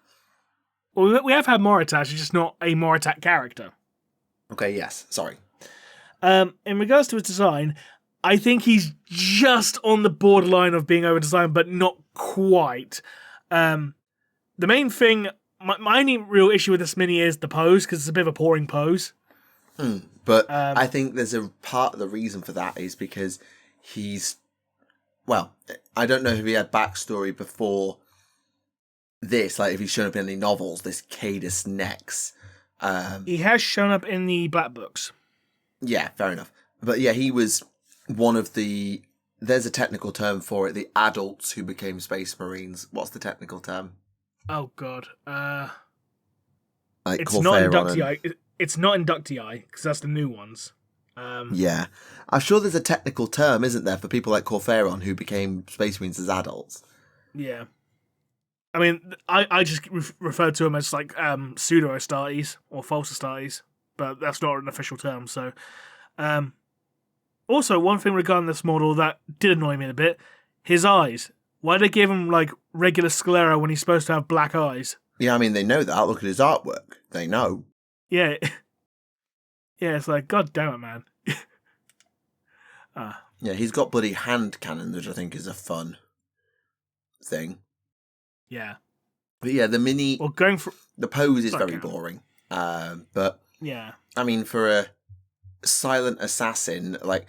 [SPEAKER 1] Well, we have had Moritat, it's just not a Moritat character.
[SPEAKER 2] Okay, yes, sorry.
[SPEAKER 1] In regards to his design, I think he's just on the borderline of being over-designed, but not quite. The main thing, my only real issue with this mini is the pose, because it's a bit of a boring pose.
[SPEAKER 2] But I think there's a part of the reason for that is because I don't know if he had backstory before this, like if he's shown up in any novels, this Cadus Nex.
[SPEAKER 1] He has shown up in the Black Books.
[SPEAKER 2] Yeah, fair enough. But yeah, he was one of the, there's a technical term for it, the adults who became Space Marines. What's the technical term?
[SPEAKER 1] Oh, God.
[SPEAKER 2] Like
[SPEAKER 1] it's not inductee. It's not inductee, because that's the new ones.
[SPEAKER 2] Yeah. I'm sure there's a technical term, isn't there, for people like Corferon who became Space Marines as adults.
[SPEAKER 1] Yeah. I mean, I just refer to them as like pseudo-Astartes or false Astartes, but that's not an official term, so... Also, one thing regarding this model that did annoy me a bit, his eyes. Why did they give him, like, regular sclera when he's supposed to have black eyes?
[SPEAKER 2] Yeah, I mean, they know that. Look at his artwork. They know.
[SPEAKER 1] Yeah. Yeah, it's like, God damn it, man.
[SPEAKER 2] Yeah, he's got bloody hand cannons, which I think is a fun thing.
[SPEAKER 1] Yeah.
[SPEAKER 2] But yeah, the mini...
[SPEAKER 1] Well,
[SPEAKER 2] the pose is
[SPEAKER 1] Sorry,
[SPEAKER 2] very
[SPEAKER 1] Cam.
[SPEAKER 2] boring. But,
[SPEAKER 1] Yeah.
[SPEAKER 2] I mean, for a silent assassin, like,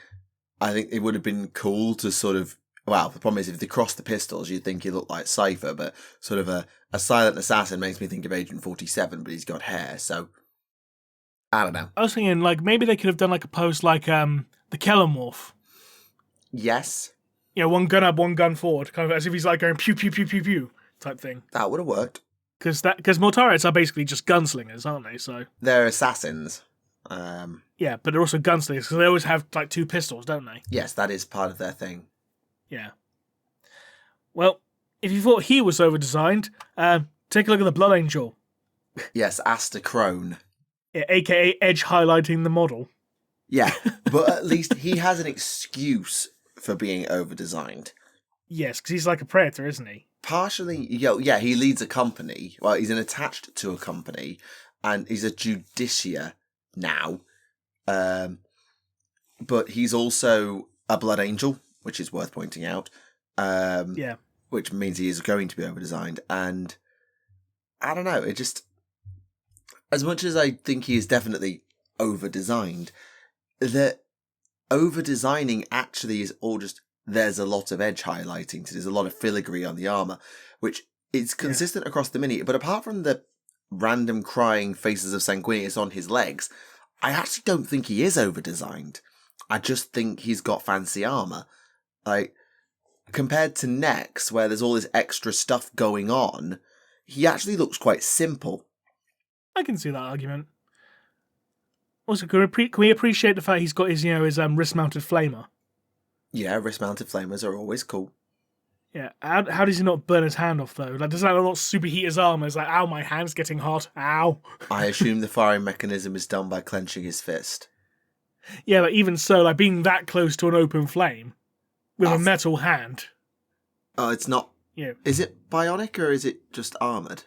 [SPEAKER 2] I think it would have been cool to sort of... Well, the problem is if they cross the pistols, you'd think he looked like Cypher, but sort of a silent assassin makes me think of Agent 47, but he's got hair, so... I don't know.
[SPEAKER 1] I was thinking, like, maybe they could have done, like, a pose like the Kellermorph.
[SPEAKER 2] Yes.
[SPEAKER 1] You know, one gun up, one gun forward, kind of as if he's, like, going pew, pew, pew, pew, pew type thing.
[SPEAKER 2] That would have worked.
[SPEAKER 1] Because Mortarians are basically just gunslingers, aren't they? So
[SPEAKER 2] They're assassins.
[SPEAKER 1] yeah, but they're also gunslingers, because they always have, like, 2 pistols, don't they?
[SPEAKER 2] Yes, that is part of their thing.
[SPEAKER 1] Yeah. Well, if you thought he was over-designed, take a look at the Blood Angel.
[SPEAKER 2] Yes, Aster Crone.
[SPEAKER 1] Yeah, a.k.a. Edge highlighting the model.
[SPEAKER 2] Yeah, but at least he has an excuse for being over-designed.
[SPEAKER 1] Yes, because he's like a predator, isn't he?
[SPEAKER 2] Partially, yeah, he leads a company. Well, he's attached to a company, and he's a justiciar now. But he's also a blood angel, which is worth pointing out.
[SPEAKER 1] Yeah.
[SPEAKER 2] Which means he is going to be over-designed. And I don't know, it just... As much as I think he is definitely over-designed, the over-designing actually is all just... There's a lot of edge highlighting, so there's a lot of filigree on the armour, which is consistent across the mini. But apart from the random crying faces of Sanguinius on his legs, I actually don't think he is over-designed. I just think he's got fancy armour. Like, compared to Nex, where there's all this extra stuff going on, he actually looks quite simple.
[SPEAKER 1] I can see that argument. Also, can we appreciate the fact he's got his, his wrist-mounted flamer?
[SPEAKER 2] Yeah, wrist-mounted flamers are always cool.
[SPEAKER 1] Yeah, how does he not burn his hand off, though? Like, does that not superheat his arm? It's like, ow, my hand's getting hot. Ow.
[SPEAKER 2] I assume the firing mechanism is done by clenching his fist.
[SPEAKER 1] Yeah, but even so, like, being that close to an open flame with a metal hand.
[SPEAKER 2] Oh, it's not...
[SPEAKER 1] Yeah.
[SPEAKER 2] Is it bionic or is it just armoured?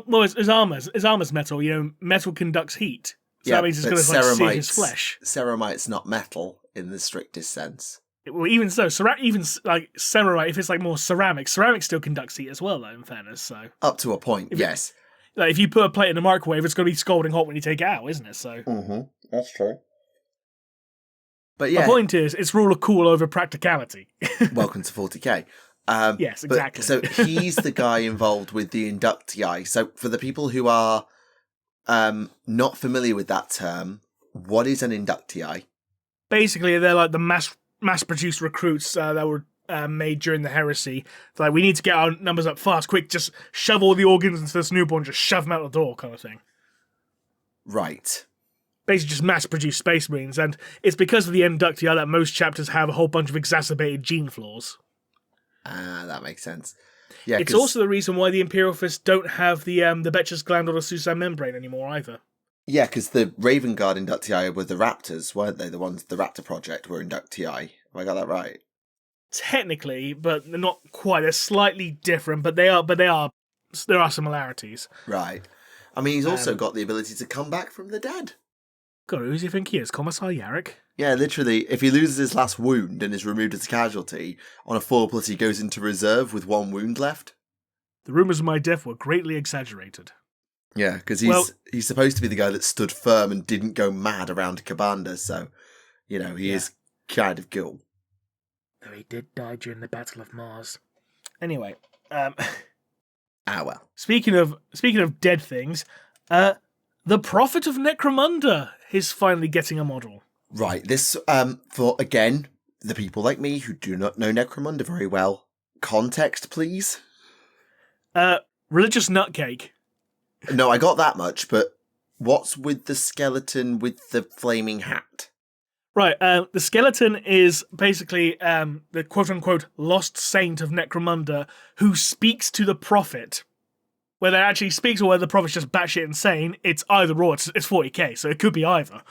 [SPEAKER 1] Well, his armor's metal. Metal conducts heat. So that means it's going to like, sear his flesh.
[SPEAKER 2] Ceramite's not metal in the strictest sense.
[SPEAKER 1] Well, even so, ceramite, if it's like more ceramic still conducts heat as well, though, in fairness. So
[SPEAKER 2] up to a point, yes.
[SPEAKER 1] Like, if you put a plate in a microwave, it's going to be scalding hot when you take it out, isn't it? So
[SPEAKER 2] that's true. But yeah,
[SPEAKER 1] the point is, it's rule of cool over practicality.
[SPEAKER 2] Welcome to 40k.
[SPEAKER 1] Yes, exactly.
[SPEAKER 2] So he's the guy involved with the inductii. So for the people who are not familiar with that term, what is an inductii?
[SPEAKER 1] Basically, they're like the mass-produced recruits that were made during the heresy. It's like, we need to get our numbers up fast, quick, just shove all the organs into this newborn, just shove them out the door, kind of thing.
[SPEAKER 2] Right.
[SPEAKER 1] Basically just mass-produced space marines, and it's because of the inductii that most chapters have a whole bunch of exacerbated gene flaws.
[SPEAKER 2] That makes sense. Yeah,
[SPEAKER 1] it's also the reason why the Imperial Fists don't have the Betches gland or the Susan membrane anymore either.
[SPEAKER 2] Yeah, because the Raven Guard inductii were the Raptors, weren't they? The ones, the Raptor Project were inductii. Have I got that right?
[SPEAKER 1] Technically, but they're not quite. They're slightly different, but there are similarities.
[SPEAKER 2] Right. I mean, he's also got the ability to come back from the dead.
[SPEAKER 1] God, who does he think he is? Commissar Yarrick?
[SPEAKER 2] Yeah, literally, if he loses his last wound and is removed as a casualty, on a 4+ he goes into reserve with 1 wound left.
[SPEAKER 1] The rumours of my death were greatly exaggerated.
[SPEAKER 2] Yeah, because he's supposed to be the guy that stood firm and didn't go mad around Kabanda, so, he is kind of cool.
[SPEAKER 1] Though he did die during the Battle of Mars. Anyway,
[SPEAKER 2] well.
[SPEAKER 1] Speaking of dead things, the Prophet of Necromunda is finally getting a model.
[SPEAKER 2] Right, this, for, again, the people like me who do not know Necromunda very well, context, please?
[SPEAKER 1] Religious nutcake.
[SPEAKER 2] No, I got that much, but what's with the skeleton with the flaming hat?
[SPEAKER 1] Right, the skeleton is basically the quote-unquote lost saint of Necromunda who speaks to the prophet. Whether it actually speaks or whether the prophet's just batshit insane, it's either or. It's 40k, so it could be either.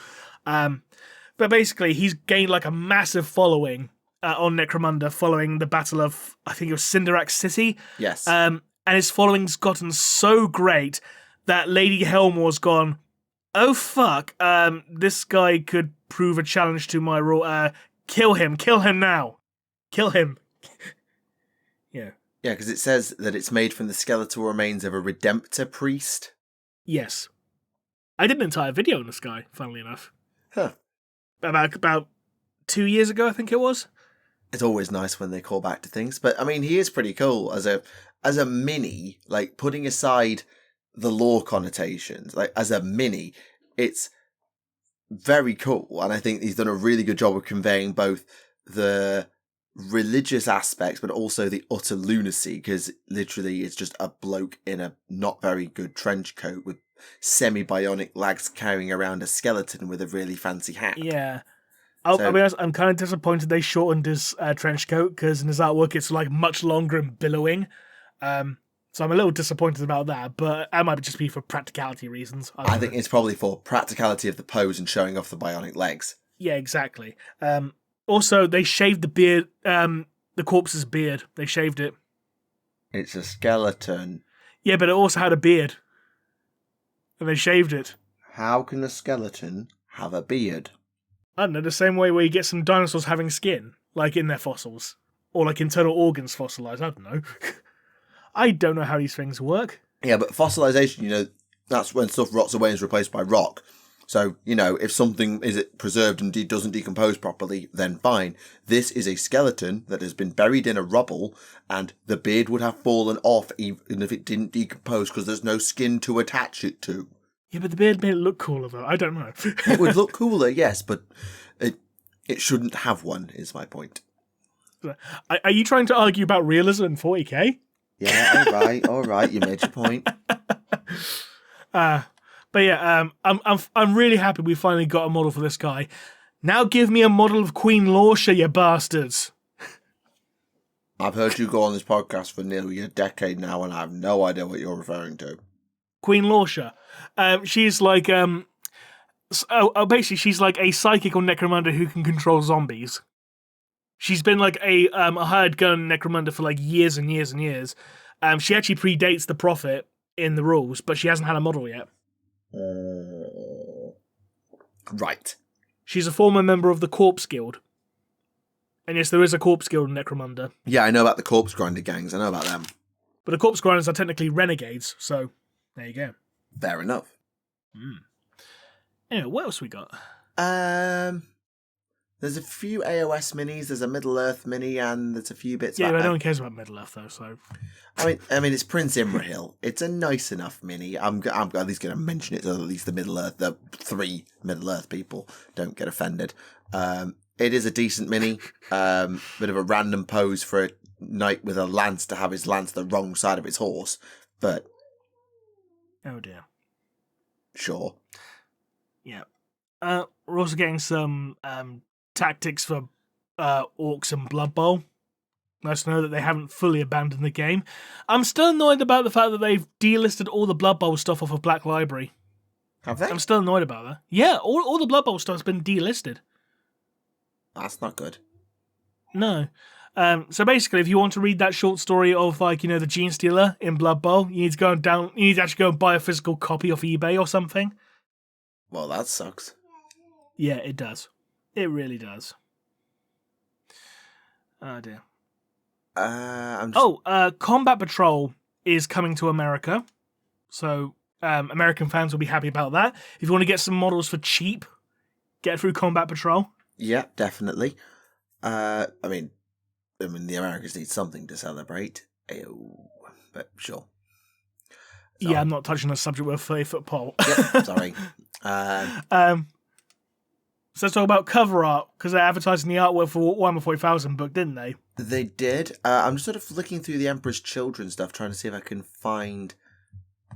[SPEAKER 1] But basically, he's gained like a massive following on Necromunda following the battle of, I think it was Cinderak City.
[SPEAKER 2] Yes.
[SPEAKER 1] And his following's gotten so great that Lady Helmor's gone, oh fuck, this guy could prove a challenge to my rule. Kill him now. Kill him. Yeah.
[SPEAKER 2] Yeah, because it says that it's made from the skeletal remains of a Redemptor priest.
[SPEAKER 1] Yes. I did an entire video on this guy, funnily enough.
[SPEAKER 2] Huh.
[SPEAKER 1] About 2 years ago, I think it was.
[SPEAKER 2] It's always nice when they call back to things, but I mean, he is pretty cool as a mini. Like, putting aside the lore connotations, like as a mini, it's very cool, and I think he's done a really good job of conveying both the religious aspects, but also the utter lunacy. Because literally, it's just a bloke in a not very good trench coat with semi-bionic legs carrying around a skeleton with a really fancy hat.
[SPEAKER 1] Yeah. I'll be honest, I'm kind of disappointed they shortened his trench coat, because in his artwork it's like much longer and billowing. So I'm a little disappointed about that, but that might just be for practicality reasons.
[SPEAKER 2] I think it's probably for practicality of the pose and showing off the bionic legs.
[SPEAKER 1] Yeah, exactly. Also, they shaved the beard, the corpse's beard. They shaved it.
[SPEAKER 2] It's a skeleton.
[SPEAKER 1] Yeah, but it also had a beard. And they shaved it.
[SPEAKER 2] How can a skeleton have a beard?
[SPEAKER 1] I don't know, the same way where you get some dinosaurs having skin, like in their fossils. Or like internal organs fossilized, I don't know. I don't know how these things work.
[SPEAKER 2] Yeah, but fossilization, that's when stuff rots away and is replaced by rock. So, if something is preserved and doesn't decompose properly, then fine. This is a skeleton that has been buried in a rubble, and the beard would have fallen off even if it didn't decompose because there's no skin to attach it to.
[SPEAKER 1] Yeah, but the beard made it look cooler, though. I don't know.
[SPEAKER 2] It would look cooler, yes, but it shouldn't have one, is my point.
[SPEAKER 1] Are you trying to argue about realism in 40k?
[SPEAKER 2] Yeah, all right, you made your point.
[SPEAKER 1] But yeah, I'm really happy we finally got a model for this guy. Now give me a model of Queen Lausha, you bastards.
[SPEAKER 2] I've heard you go on this podcast for nearly a decade now, and I have no idea what you're referring to.
[SPEAKER 1] Queen Lausha. She's like basically she's like a psychic on Necromunda who can control zombies. She's been like a hired gun in Necromunda for like years and years and years. She actually predates the Prophet in the rules, but she hasn't had a model yet.
[SPEAKER 2] Right.
[SPEAKER 1] She's a former member of the Corpse Guild. And yes, there is a Corpse Guild in Necromunda.
[SPEAKER 2] Yeah, I know about the corpse grinder gangs. I know about them.
[SPEAKER 1] But the Corpse Grinders are technically renegades, so there you go.
[SPEAKER 2] Fair enough.
[SPEAKER 1] Anyway, what else we got?
[SPEAKER 2] There's a few AOS minis, there's a Middle-earth mini, and there's a few bits...
[SPEAKER 1] Yeah, but no one cares about Middle-earth, though, so...
[SPEAKER 2] I mean, it's Prince Imrahil. It's a nice enough mini. I'm at least going to mention it so at least the 3 Middle-earth people don't get offended. It is a decent mini. Bit of a random pose for a knight with a lance to have his lance the wrong side of his horse, but...
[SPEAKER 1] Oh, dear.
[SPEAKER 2] Sure.
[SPEAKER 1] Yeah. We're also getting some... tactics for Orcs and Blood Bowl. Nice to know that they haven't fully abandoned the game. I'm still annoyed about the fact that they've delisted all the Blood Bowl stuff off of Black Library.
[SPEAKER 2] Have they?
[SPEAKER 1] I'm still annoyed about that. Yeah, all the Blood Bowl stuff's been delisted.
[SPEAKER 2] That's not good.
[SPEAKER 1] No. So basically, if you want to read that short story of the Gene Stealer in Blood Bowl, you need to actually go and buy a physical copy off eBay or something.
[SPEAKER 2] Well, that sucks.
[SPEAKER 1] Yeah, it does. It really does. Oh dear. Combat Patrol is coming to America, so American fans will be happy about that. If you want to get some models for cheap, get it through Combat Patrol.
[SPEAKER 2] Yeah, definitely. I mean, the Americans need something to celebrate. But sure. So,
[SPEAKER 1] yeah, I'm not touching the subject with a 30-foot pole.
[SPEAKER 2] Yep, sorry.
[SPEAKER 1] So let's talk about cover art, because they're advertising the artwork for Warhammer 40,000 book, didn't they?
[SPEAKER 2] They did. I'm just sort of looking through the Emperor's Children stuff, trying to see if I can find...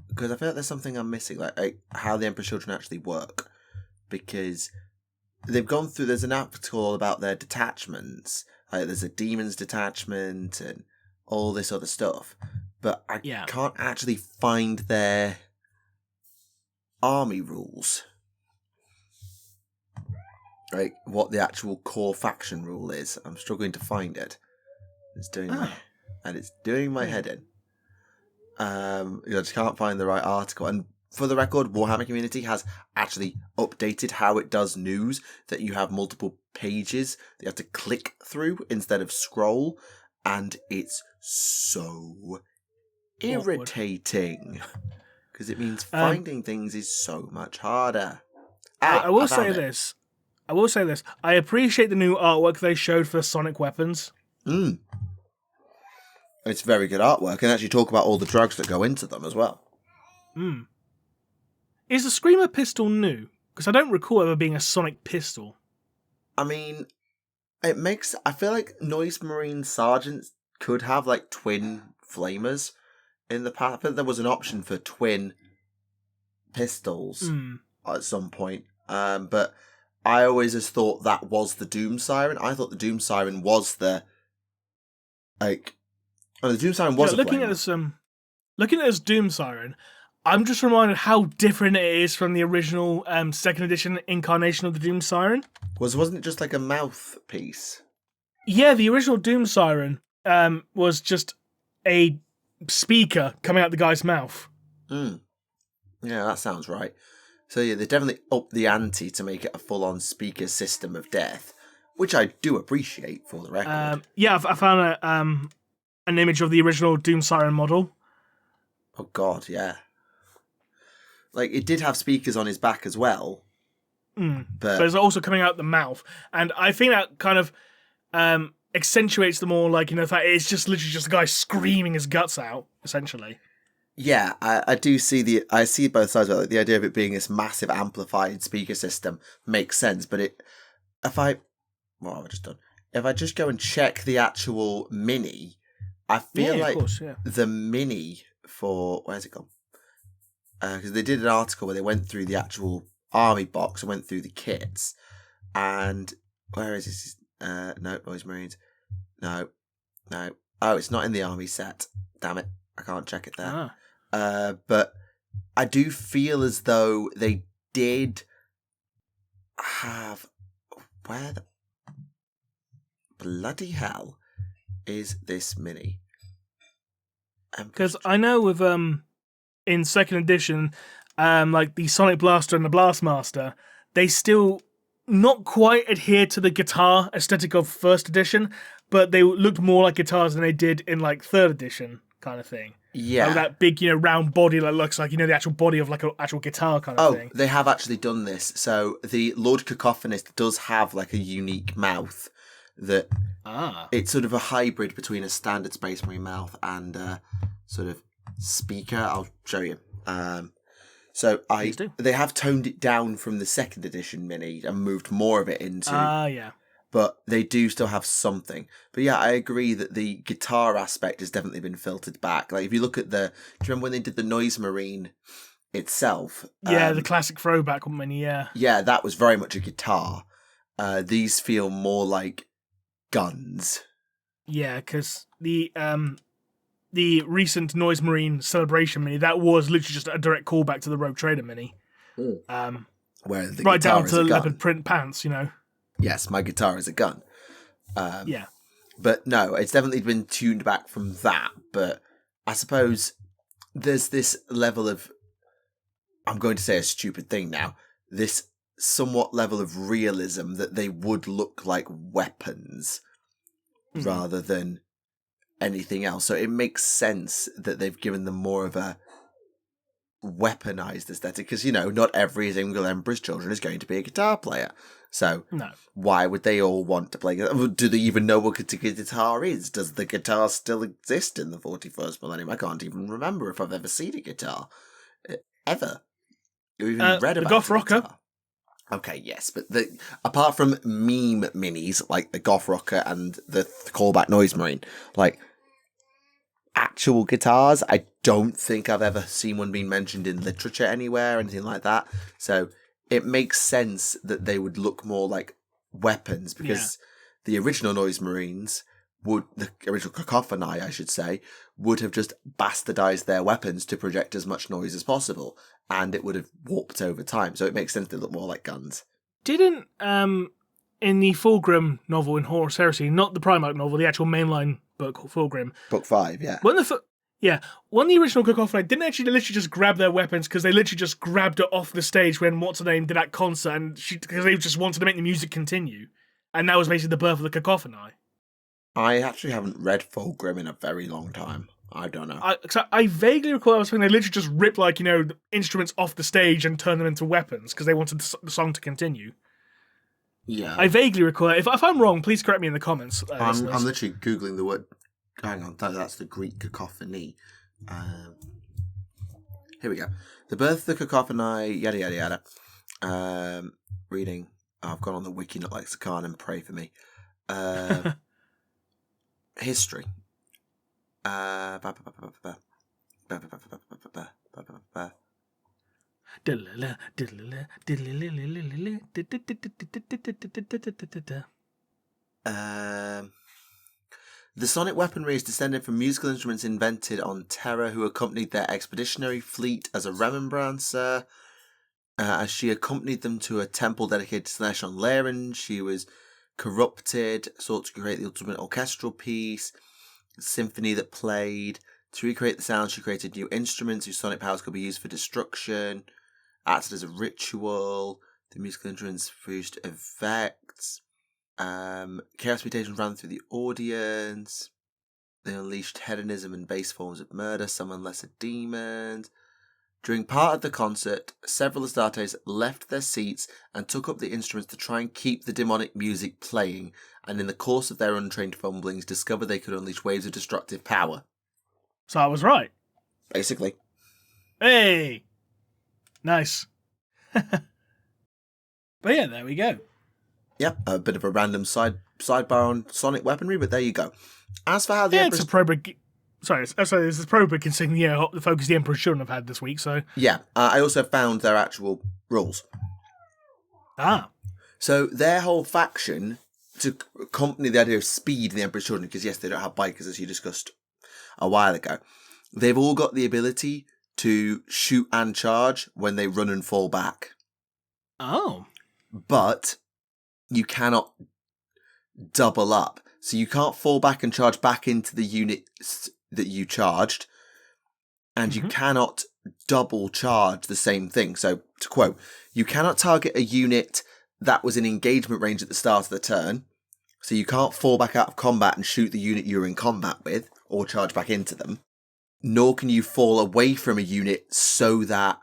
[SPEAKER 2] Because I feel like there's something I'm missing, like how the Emperor's Children actually work. Because they've gone through... There's an article about their detachments. Like there's a Demons detachment and all this other stuff. But I can't actually find their army rules. like what the actual core faction rule is. I'm struggling to find it. It's doing my head in. I just can't find the right article. And for the record, Warhammer Community has actually updated how it does news, that you have multiple pages that you have to click through instead of scroll, and it's so irritating because it means finding things is so much harder.
[SPEAKER 1] I will say this. I appreciate the new artwork they showed for Sonic weapons.
[SPEAKER 2] It's very good artwork, and actually talk about all the drugs that go into them as well.
[SPEAKER 1] Is the Screamer pistol new? Because I don't recall ever being a Sonic pistol.
[SPEAKER 2] I mean, I feel like Noise Marine Sergeants could have like twin flamers in the past. I think there was an option for twin pistols at some point. But I always just thought that was the Doom Siren. I thought the Doom Siren was the the Doom Siren was
[SPEAKER 1] looking at this Doom Siren, I'm just reminded how different it is from the original second edition incarnation of the Doom Siren.
[SPEAKER 2] Wasn't it just like a mouthpiece?
[SPEAKER 1] Yeah, the original Doom Siren was just a speaker coming out the guy's mouth.
[SPEAKER 2] Yeah, that sounds right. So yeah, they definitely upped the ante to make it a full-on speaker system of death, which I do appreciate for the record.
[SPEAKER 1] I found an image of the original Doom Siren model.
[SPEAKER 2] Oh god, yeah. Like, it did have speakers on his back as well. But
[SPEAKER 1] it's also coming out the mouth. And I think that kind of accentuates the more, like, the fact it's just literally just a guy screaming his guts out, essentially.
[SPEAKER 2] Yeah, I do see I see both sides of it. Like, the idea of it being this massive amplified speaker system makes sense, but what have I just done? If I just go and check the actual mini, I feel the mini for, where's it gone? Because they did an article where they went through the actual army box and went through the kits. And where is this? No, Noise Marines. No. Oh, it's not in the army set. Damn it. I can't check it there. But I do feel as though they did have... Where the bloody hell is this mini?
[SPEAKER 1] Because I know with... in second edition, like the Sonic Blaster and the Blastmaster, they still not quite adhere to the guitar aesthetic of first edition, but they looked more like guitars than they did in like third edition kind of thing.
[SPEAKER 2] Yeah.
[SPEAKER 1] Like that big, round body that looks like, the actual body of like an actual guitar kind of thing.
[SPEAKER 2] Oh, they have actually done this. So the Lord Cacophonist does have like a unique mouth that it's sort of a hybrid between a standard Space Marine mouth and sort of speaker. I'll show you. They have toned it down from the second edition mini and moved more of it into. But they do still have something. But yeah, I agree that the guitar aspect has definitely been filtered back. Like if you look at do you remember when they did the Noise Marine itself?
[SPEAKER 1] Yeah, the classic throwback mini. Yeah.
[SPEAKER 2] Yeah, that was very much a guitar. These feel more like guns.
[SPEAKER 1] Yeah, because the recent Noise Marine Celebration mini, that was literally just a direct callback to the Rogue Trader mini.
[SPEAKER 2] Where the
[SPEAKER 1] right
[SPEAKER 2] guitar
[SPEAKER 1] down to the leopard print pants,
[SPEAKER 2] Yes, my guitar is a gun.
[SPEAKER 1] Yeah.
[SPEAKER 2] But no, it's definitely been tuned back from that. But I suppose there's this level of, I'm going to say a stupid thing now, this somewhat level of realism that they would look like weapons rather than anything else. So it makes sense that they've given them more of a weaponized aesthetic because, not every single Emperor's Children is going to be a guitar player. So why would they all want to play guitar? Do they even know what a guitar is? Does the guitar still exist in the 41st millennium? I can't even remember if I've ever seen a guitar. Ever. You even read about
[SPEAKER 1] the Goth Rocker.
[SPEAKER 2] Guitar. Okay, yes, but apart from meme minis like the Goth Rocker and the callback Noise Marine, like actual guitars, I don't think I've ever seen one being mentioned in literature anywhere, anything like that. So it makes sense that they would look more like weapons because the original Noise Marines the original Cacophony, I should say, would have just bastardized their weapons to project as much noise as possible, and it would have warped over time. So it makes sense they look more like guns.
[SPEAKER 1] Didn't in the Fulgrim novel in Horus Heresy, not the Primarch novel, the actual mainline book, Fulgrim.
[SPEAKER 2] Book 5, yeah.
[SPEAKER 1] When the original Cacophony didn't actually literally just grab their weapons because they literally just grabbed it off the stage when what's-her-name did that concert and because they just wanted to make the music continue. And that was basically the birth of the Cacophony.
[SPEAKER 3] I actually haven't read Fulgrim in a very long time. I don't know.
[SPEAKER 1] I vaguely recall I was saying they literally just ripped, like, you know, the instruments off the stage and turned them into weapons because they wanted the song to continue.
[SPEAKER 3] Yeah.
[SPEAKER 1] I vaguely recall it. If I'm wrong, please correct me in the comments.
[SPEAKER 3] I'm literally Googling the word. Hang on, that's the Greek cacophony. Here we go. The birth of the cacophony, yada, yada, yada. Reading. I've gone on the wiki, not lexicon, and pray for me. History. The sonic weaponry is descended from musical instruments invented on Terra, who accompanied their expeditionary fleet as a remembrancer. As she accompanied them to a temple dedicated to Slanesh on Laren, she was corrupted, sought to create the ultimate orchestral piece, symphony that played. To recreate the sound, she created new instruments whose sonic powers could be used for destruction, acted as a ritual. The musical instruments produced effects. Chaos mutations ran through the audience. They unleashed hedonism and base forms of murder, summoned lesser demons. During part of the concert, several Astartes left their seats and took up the instruments to try and keep the demonic music playing, and in the course of their untrained fumblings discovered they could unleash waves of destructive power.
[SPEAKER 1] So I was right.
[SPEAKER 3] Basically.
[SPEAKER 1] Hey! Nice. But yeah, there we go.
[SPEAKER 3] Yeah, a bit of a random sidebar on sonic weaponry, but there you go. As for how the
[SPEAKER 1] it's appropriate. Sorry, this is appropriate considering the focus the Emperor shouldn't have had this week. So
[SPEAKER 3] yeah, I also found their actual rules. So their whole faction, to accompany the idea of speed in the Emperor's Children, because yes, they don't have bikers as you discussed a while ago. They've all got the ability to shoot and charge when they run and fall back.
[SPEAKER 1] Oh,
[SPEAKER 3] but you cannot double up. So you can't fall back and charge back into the unit that you charged, and you cannot double charge the same thing. So, to quote, you cannot target a unit that was in engagement range at the start of the turn, so you can't fall back out of combat and shoot the unit you're in combat with, or charge back into them. Nor can you fall away from a unit so that...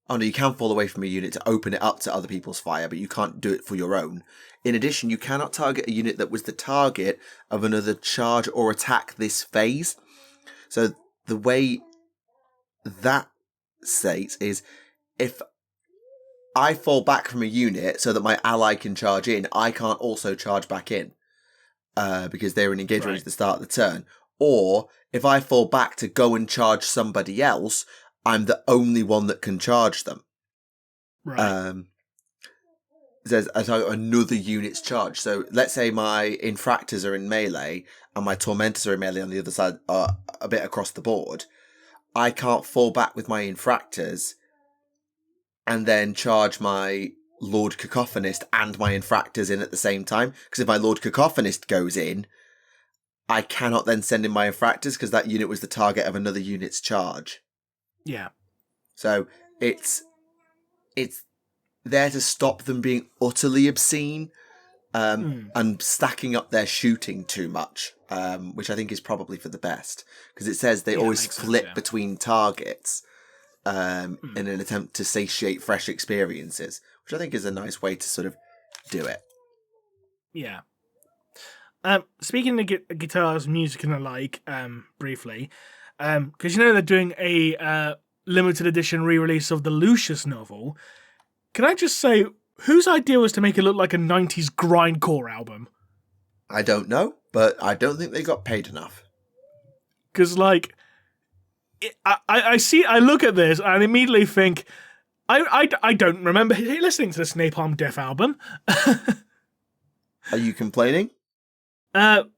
[SPEAKER 3] Oh no, you can fall away from a unit to open it up to other people's fire, but you can't do it for your own. In addition, you cannot target a unit that was the target of another charge or attack this phase. So the way that states is, if I fall back from a unit so that my ally can charge in, I can't also charge back in because they're in engagement range at the start of the turn. Or if I fall back to go and charge somebody else, I'm the only one that can charge them.
[SPEAKER 1] right.
[SPEAKER 3] There's another unit's charge. So let's say my infractors are in melee and my tormentors are in melee on the other side, a bit across the board. I can't fall back with my infractors and then charge my Lord Cacophonist and my infractors in at the same time. Because if my Lord Cacophonist goes in, I cannot then send in my infractors because that unit was the target of another unit's charge.
[SPEAKER 1] Yeah.
[SPEAKER 3] So it's there to stop them being utterly obscene and stacking up their shooting too much, which I think is probably for the best, because it says they always flip between targets in an attempt to satiate fresh experiences, which I think is a nice way to sort of do it.
[SPEAKER 1] Yeah. Speaking of guitars, music, and the like, briefly, because you know they're doing a limited edition re-release of the Lucius novel. Can I just say, whose idea was to make it look like a 90s grindcore album?
[SPEAKER 3] I don't know, but I don't think they got paid enough.
[SPEAKER 1] Because, like, I look at this and immediately think, I don't remember listening to this Napalm Death album.
[SPEAKER 3] Are you complaining?
[SPEAKER 1] Well,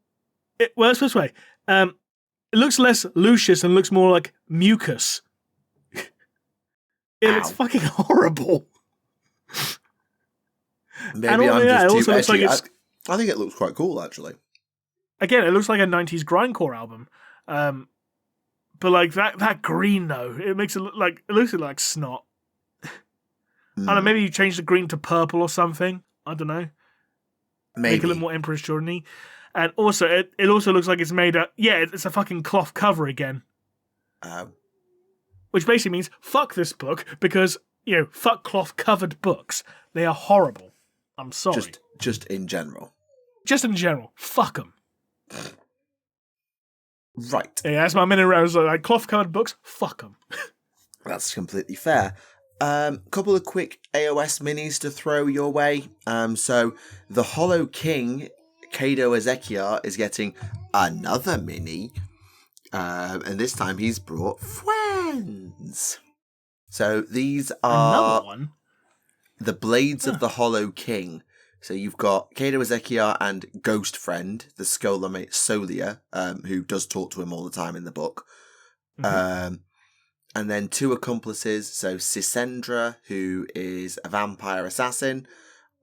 [SPEAKER 1] it's this way. It looks less Lucius and looks more like mucus. It looks fucking horrible.
[SPEAKER 3] Maybe I'm
[SPEAKER 1] it
[SPEAKER 3] just
[SPEAKER 1] also
[SPEAKER 3] too
[SPEAKER 1] looks like
[SPEAKER 3] edgy.
[SPEAKER 1] it's
[SPEAKER 3] I think it looks quite cool, actually.
[SPEAKER 1] again, it looks like a '90s grindcore album. But like that green though, it makes it looks like snot. I don't know, maybe you change the green to purple or something. I don't know.
[SPEAKER 3] Maybe.
[SPEAKER 1] Make it a little more Emperor's Jordan-y. And also, it also looks like it's made it's a fucking cloth cover again. Which basically means, fuck this book, because, fuck cloth-covered books. They are horrible. I'm sorry.
[SPEAKER 3] Just in general.
[SPEAKER 1] Just in general. Fuck them.
[SPEAKER 3] Right.
[SPEAKER 1] Yeah, that's my minute round. Like, cloth-covered books, fuck them.
[SPEAKER 3] That's completely fair. Couple of quick AOS minis to throw your way. So the Hollow King, Kado Ezekiar, is getting another mini. And this time he's brought friends. So these are
[SPEAKER 1] another one?
[SPEAKER 3] The Blades of the Hollow King. So you've got Kado Ezekiar and Ghost Friend, the Scholarmate Solia, who does talk to him all the time in the book. Mm-hmm. And then two accomplices, so Sisendra, who is a vampire assassin,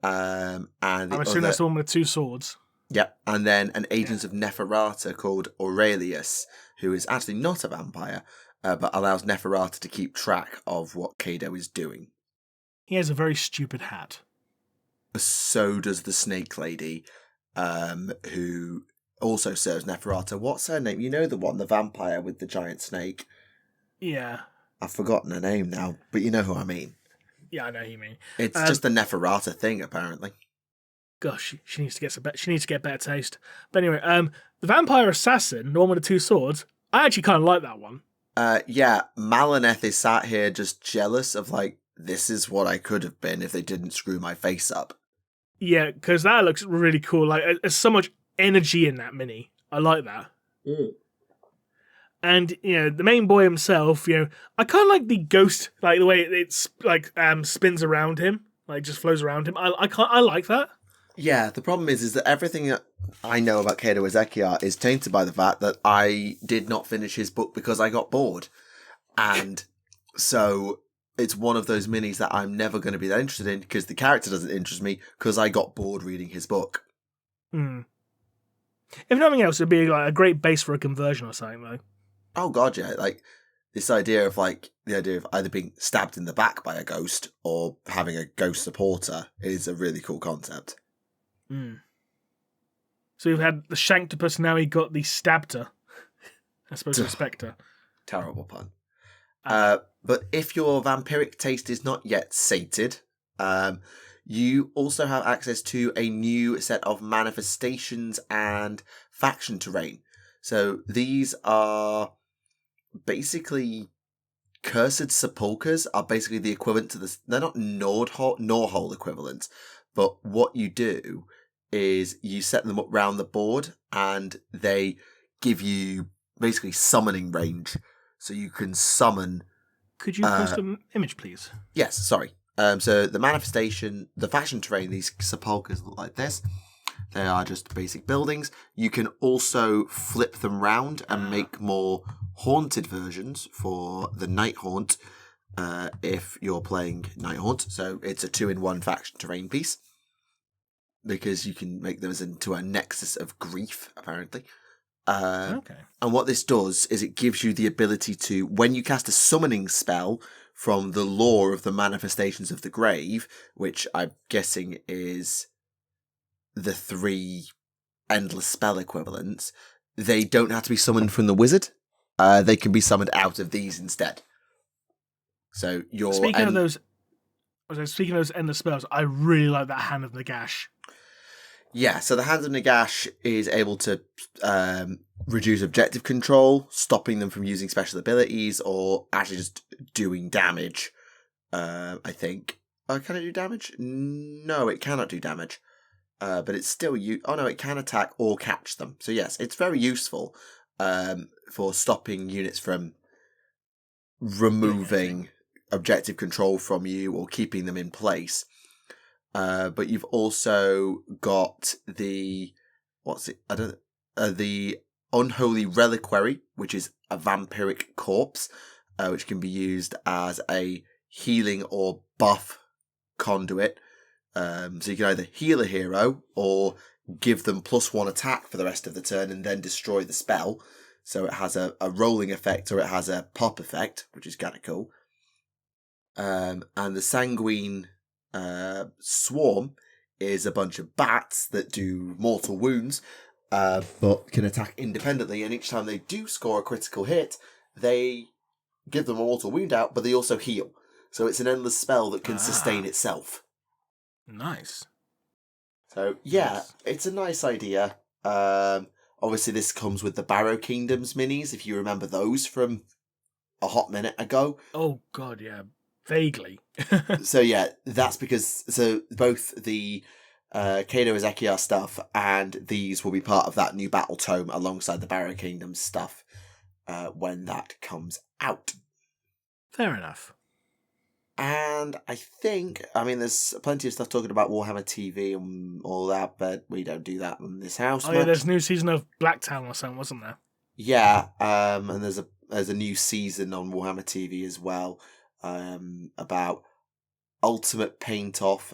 [SPEAKER 3] and I'm
[SPEAKER 1] assuming that's the one with two swords.
[SPEAKER 3] Yeah, and then an agent of Neferata called Aurelius, who is actually not a vampire, but allows Neferata to keep track of what Kado is doing.
[SPEAKER 1] He has a very stupid hat.
[SPEAKER 3] So does the Snake Lady, who also serves Neferata. What's her name? You know the one, the vampire with the giant snake.
[SPEAKER 1] Yeah.
[SPEAKER 3] I've forgotten her name now, but you know who I mean.
[SPEAKER 1] Yeah, I know who you mean.
[SPEAKER 3] It's just the Neferata thing, apparently.
[SPEAKER 1] Gosh, she needs to get she needs to get better taste. But anyway, the vampire assassin, the one with the two swords, I actually kind of like that one.
[SPEAKER 3] Yeah, Malineth is sat here just jealous of this is what I could have been if they didn't screw my face up.
[SPEAKER 1] Yeah, because that looks really cool. Like, there's so much energy in that mini. I like that.
[SPEAKER 3] Mm.
[SPEAKER 1] And, the main boy himself, I kind of like the ghost, like the way it's spins around him, like just flows around him. I like that.
[SPEAKER 3] Yeah, the problem is that everything that I know about Kado Ezekiar is tainted by the fact that I did not finish his book because I got bored. And so it's one of those minis that I'm never going to be that interested in because the character doesn't interest me because I got bored reading his book.
[SPEAKER 1] Hmm. If nothing else, it'd be a great base for a conversion or something, though.
[SPEAKER 3] Oh god, yeah! This idea of the idea of either being stabbed in the back by a ghost or having a ghost supporter is a really cool concept.
[SPEAKER 1] Mm. So we've had the Shanktopus, now he got the Stabter. I suppose a Spectre.
[SPEAKER 3] Terrible pun. But if your vampiric taste is not yet sated, you also have access to a new set of manifestations and faction terrain. So these are basically cursed sepulchres are basically the equivalent to this. They're not Norhole equivalent, but what you do is you set them up round the board and they give you basically summoning range. So you can summon.
[SPEAKER 1] Could you post an image, please?
[SPEAKER 3] Yes, sorry. So the manifestation, the faction terrain, these sepulchres look like this. They are just basic buildings. You can also flip them round and make more haunted versions for the Night Haunt if you're playing Night Haunt. So it's a 2-in-1 faction terrain piece because you can make them into a nexus of grief, apparently.
[SPEAKER 1] Okay.
[SPEAKER 3] And what this does is it gives you the ability to, when you cast a summoning spell from the lore of the manifestations of the grave, which I'm guessing is the 3 endless spell equivalents, they don't have to be summoned from the wizard. They can be summoned out of these instead. So you're
[SPEAKER 1] speaking of those endless spells, I really like that Hand of Nagash.
[SPEAKER 3] Yeah, so the Hands of Nagash is able to reduce objective control, stopping them from using special abilities, or actually just doing damage, I think. Can it do damage? No, it cannot do damage. But it's still... it can attack or catch them. So yes, it's very useful for stopping units from removing objective control from you or keeping them in place. But you've also got the the Unholy Reliquary, which is a vampiric corpse, which can be used as a healing or buff conduit So you can either heal a hero or give them +1 attack for the rest of the turn and then destroy the spell. So it has a rolling effect or it has a pop effect, which is kind of cool. And the Sanguine Swarm is a bunch of bats that do mortal wounds, but can attack independently. And each time they do score a critical hit, they give them a mortal wound out, but they also heal. So it's an endless spell that can sustain itself.
[SPEAKER 1] Nice.
[SPEAKER 3] So, yeah, it's a nice idea. Obviously, this comes with the Barrow Kingdoms minis, if you remember those from a hot minute ago.
[SPEAKER 1] Oh, God, yeah. Vaguely.
[SPEAKER 3] So, yeah, that's because both the Kado Ezekiel stuff and these will be part of that new Battle Tome alongside the Barrow Kingdoms stuff when that comes out.
[SPEAKER 1] Fair enough.
[SPEAKER 3] And I think, there's plenty of stuff talking about Warhammer TV and all that, but we don't do that in this house.
[SPEAKER 1] Oh, yeah, there's a new season of Blacktown or something, wasn't there?
[SPEAKER 3] Yeah, and there's a new season on Warhammer TV as well, about Ultimate Paint-Off,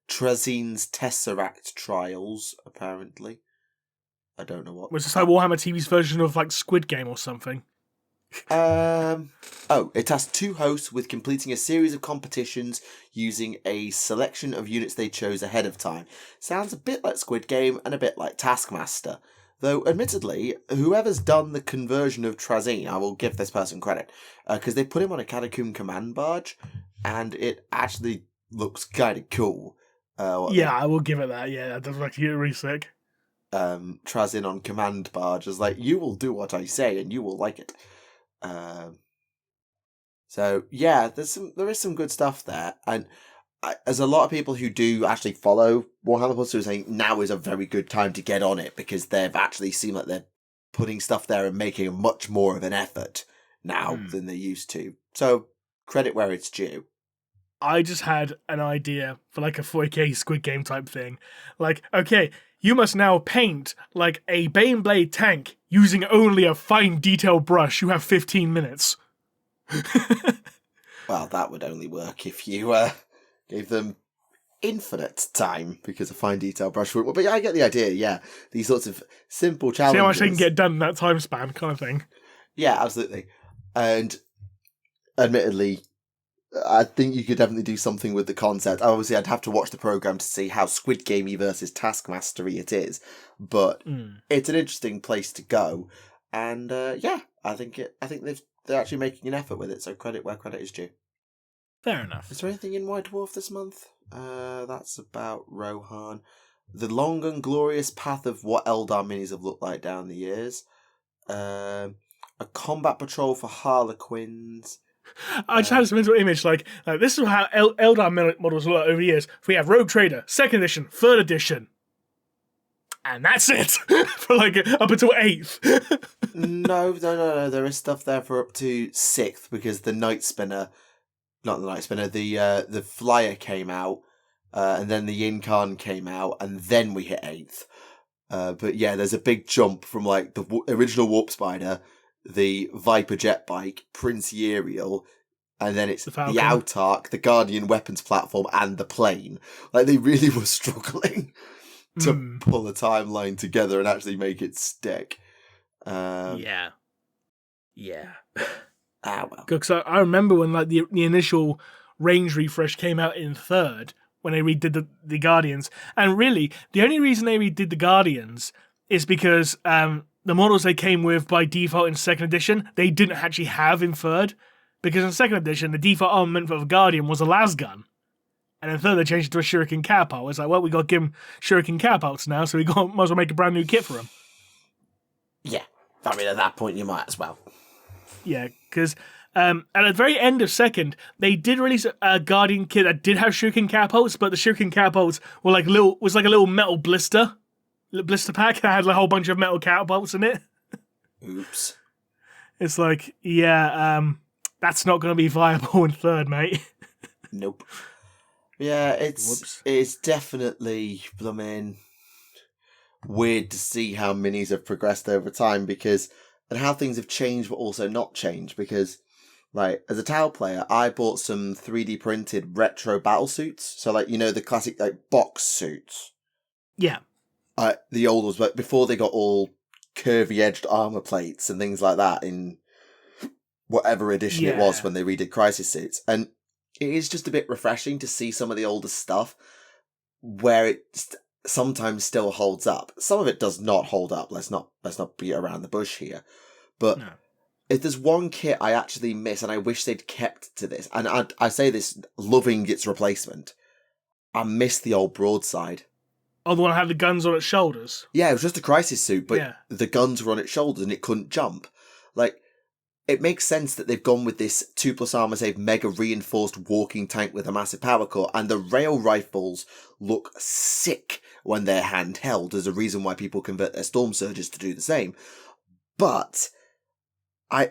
[SPEAKER 3] Trazine's Tesseract Trials, apparently. I don't know what.
[SPEAKER 1] Was this like Warhammer TV's version of like Squid Game or something?
[SPEAKER 3] It has 2 hosts with completing a series of competitions using a selection of units they chose ahead of time. Sounds a bit like Squid Game and a bit like Taskmaster. Though, admittedly, whoever's done the conversion of Trazine, I will give this person credit, because they put him on a Catacomb command barge, and it actually looks kind of cool.
[SPEAKER 1] I will give it that. Yeah, that does look really sick.
[SPEAKER 3] Trazine on command barge is like, you will do what I say, and you will like it. So yeah, there is some good stuff there, and as a lot of people who do actually follow Warhammer Plus are saying now is a very good time to get on it because they've actually seemed like they're putting stuff there and making much more of an effort now than they used to. So credit where it's due.
[SPEAKER 1] I just had an idea for like a 40k Squid Game type thing. Like, okay, you must now paint like a Baneblade tank using only a fine detail brush. You have 15 minutes.
[SPEAKER 3] Well, that would only work if you gave them infinite time because a fine detail brush would. But I get the idea, yeah. These sorts of simple challenges.
[SPEAKER 1] See how much they can get done in that time span kind of thing.
[SPEAKER 3] Yeah, absolutely. And admittedly, I think you could definitely do something with the concept. Obviously, I'd have to watch the programme to see how Squid Gamey versus Taskmastery it is. But it's an interesting place to go. And I think they're actually making an effort with it, so credit where credit is due.
[SPEAKER 1] Fair enough.
[SPEAKER 3] Is there anything in White Dwarf this month? That's about Rohan. The long and glorious path of what Eldar minis have looked like down the years. A combat patrol for Harlequins.
[SPEAKER 1] I just had this mental image, like this is how Eldar models look over the years. We have Rogue Trader, 2nd edition, 3rd edition. And that's it for like up until 8th.
[SPEAKER 3] No. There is stuff there for up to 6th because the the Flyer came out, and then the Incarn came out, and then we hit 8th. But yeah, there's a big jump from like the original Warp Spider, the Viper jet bike, Prince Uriel, and then it's the Autarch, the Guardian weapons platform, and the plane. Like they really were struggling to pull a timeline together and actually make it stick.
[SPEAKER 1] Yeah.
[SPEAKER 3] Well.
[SPEAKER 1] Because I remember when like the initial range refresh came out in 3rd, when they redid the Guardians. And really, the only reason they redid the Guardians is because the models they came with by default in 2nd edition, they didn't actually have in 3rd. Because in 2nd edition, the default armament for the Guardian was a lasgun. And in 3rd, they changed it to a shuriken catapult. It's like, well, we got to give him shuriken catapults now, so might as well make a brand new kit for him.
[SPEAKER 3] Yeah. I mean, at that point, you might as well.
[SPEAKER 1] Yeah, because at the very end of 2nd, they did release a Guardian kit that did have shuriken catapults, but the shuriken catapults were like a little metal blister pack that had a whole bunch of metal catapults in it.
[SPEAKER 3] Oops.
[SPEAKER 1] It's like, that's not going to be viable in 3rd, mate.
[SPEAKER 3] Nope. Yeah, it's definitely, weird to see how minis have progressed over time and how things have changed but also not changed, because
[SPEAKER 2] Like, as a Tau player, I bought some 3D printed retro battle suits. So, like, the classic, like, box suits.
[SPEAKER 1] Yeah.
[SPEAKER 2] The old ones, but before they got all curvy-edged armor plates and things like that in whatever edition it was when they redid Crisis suits. And it is just a bit refreshing to see some of the older stuff where it sometimes still holds up. Some of it does not hold up. Let's not beat around the bush here. But if there's one kit I actually miss, and I wish they'd kept to this, and I say this loving its replacement, I miss the old broadside.
[SPEAKER 1] Oh, the one that had the guns on its shoulders?
[SPEAKER 2] Yeah, it was just a Crisis suit, but the guns were on its shoulders and it couldn't jump. Like, it makes sense that they've gone with this 2+ armor save mega reinforced walking tank with a massive power core, and the rail rifles look sick when they're handheld. There's a reason why people convert their Storm Surges to do the same. But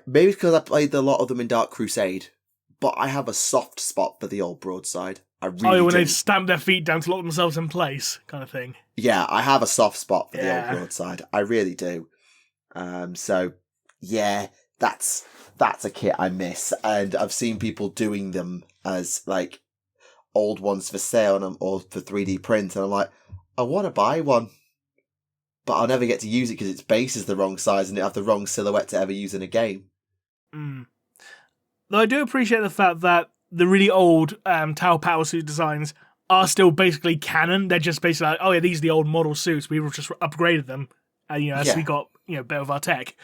[SPEAKER 2] maybe because I played a lot of them in Dark Crusade, but I have a soft spot for the old broadside. I really
[SPEAKER 1] when
[SPEAKER 2] do.
[SPEAKER 1] they've stamped their feet down to lock themselves in place, kind of thing.
[SPEAKER 2] Yeah, I have a soft spot for the old broadside. I really do. So yeah, that's a kit I miss, and I've seen people doing them as like old ones for sale or for 3D print, and I'm like, I want to buy one, but I'll never get to use it because its base is the wrong size and it have the wrong silhouette to ever use in a game.
[SPEAKER 1] Though I do appreciate the fact that the really old Tau power suit designs are still basically canon. They're just basically like, oh yeah, these are the old model suits. We just upgraded them, as we got better with our tech.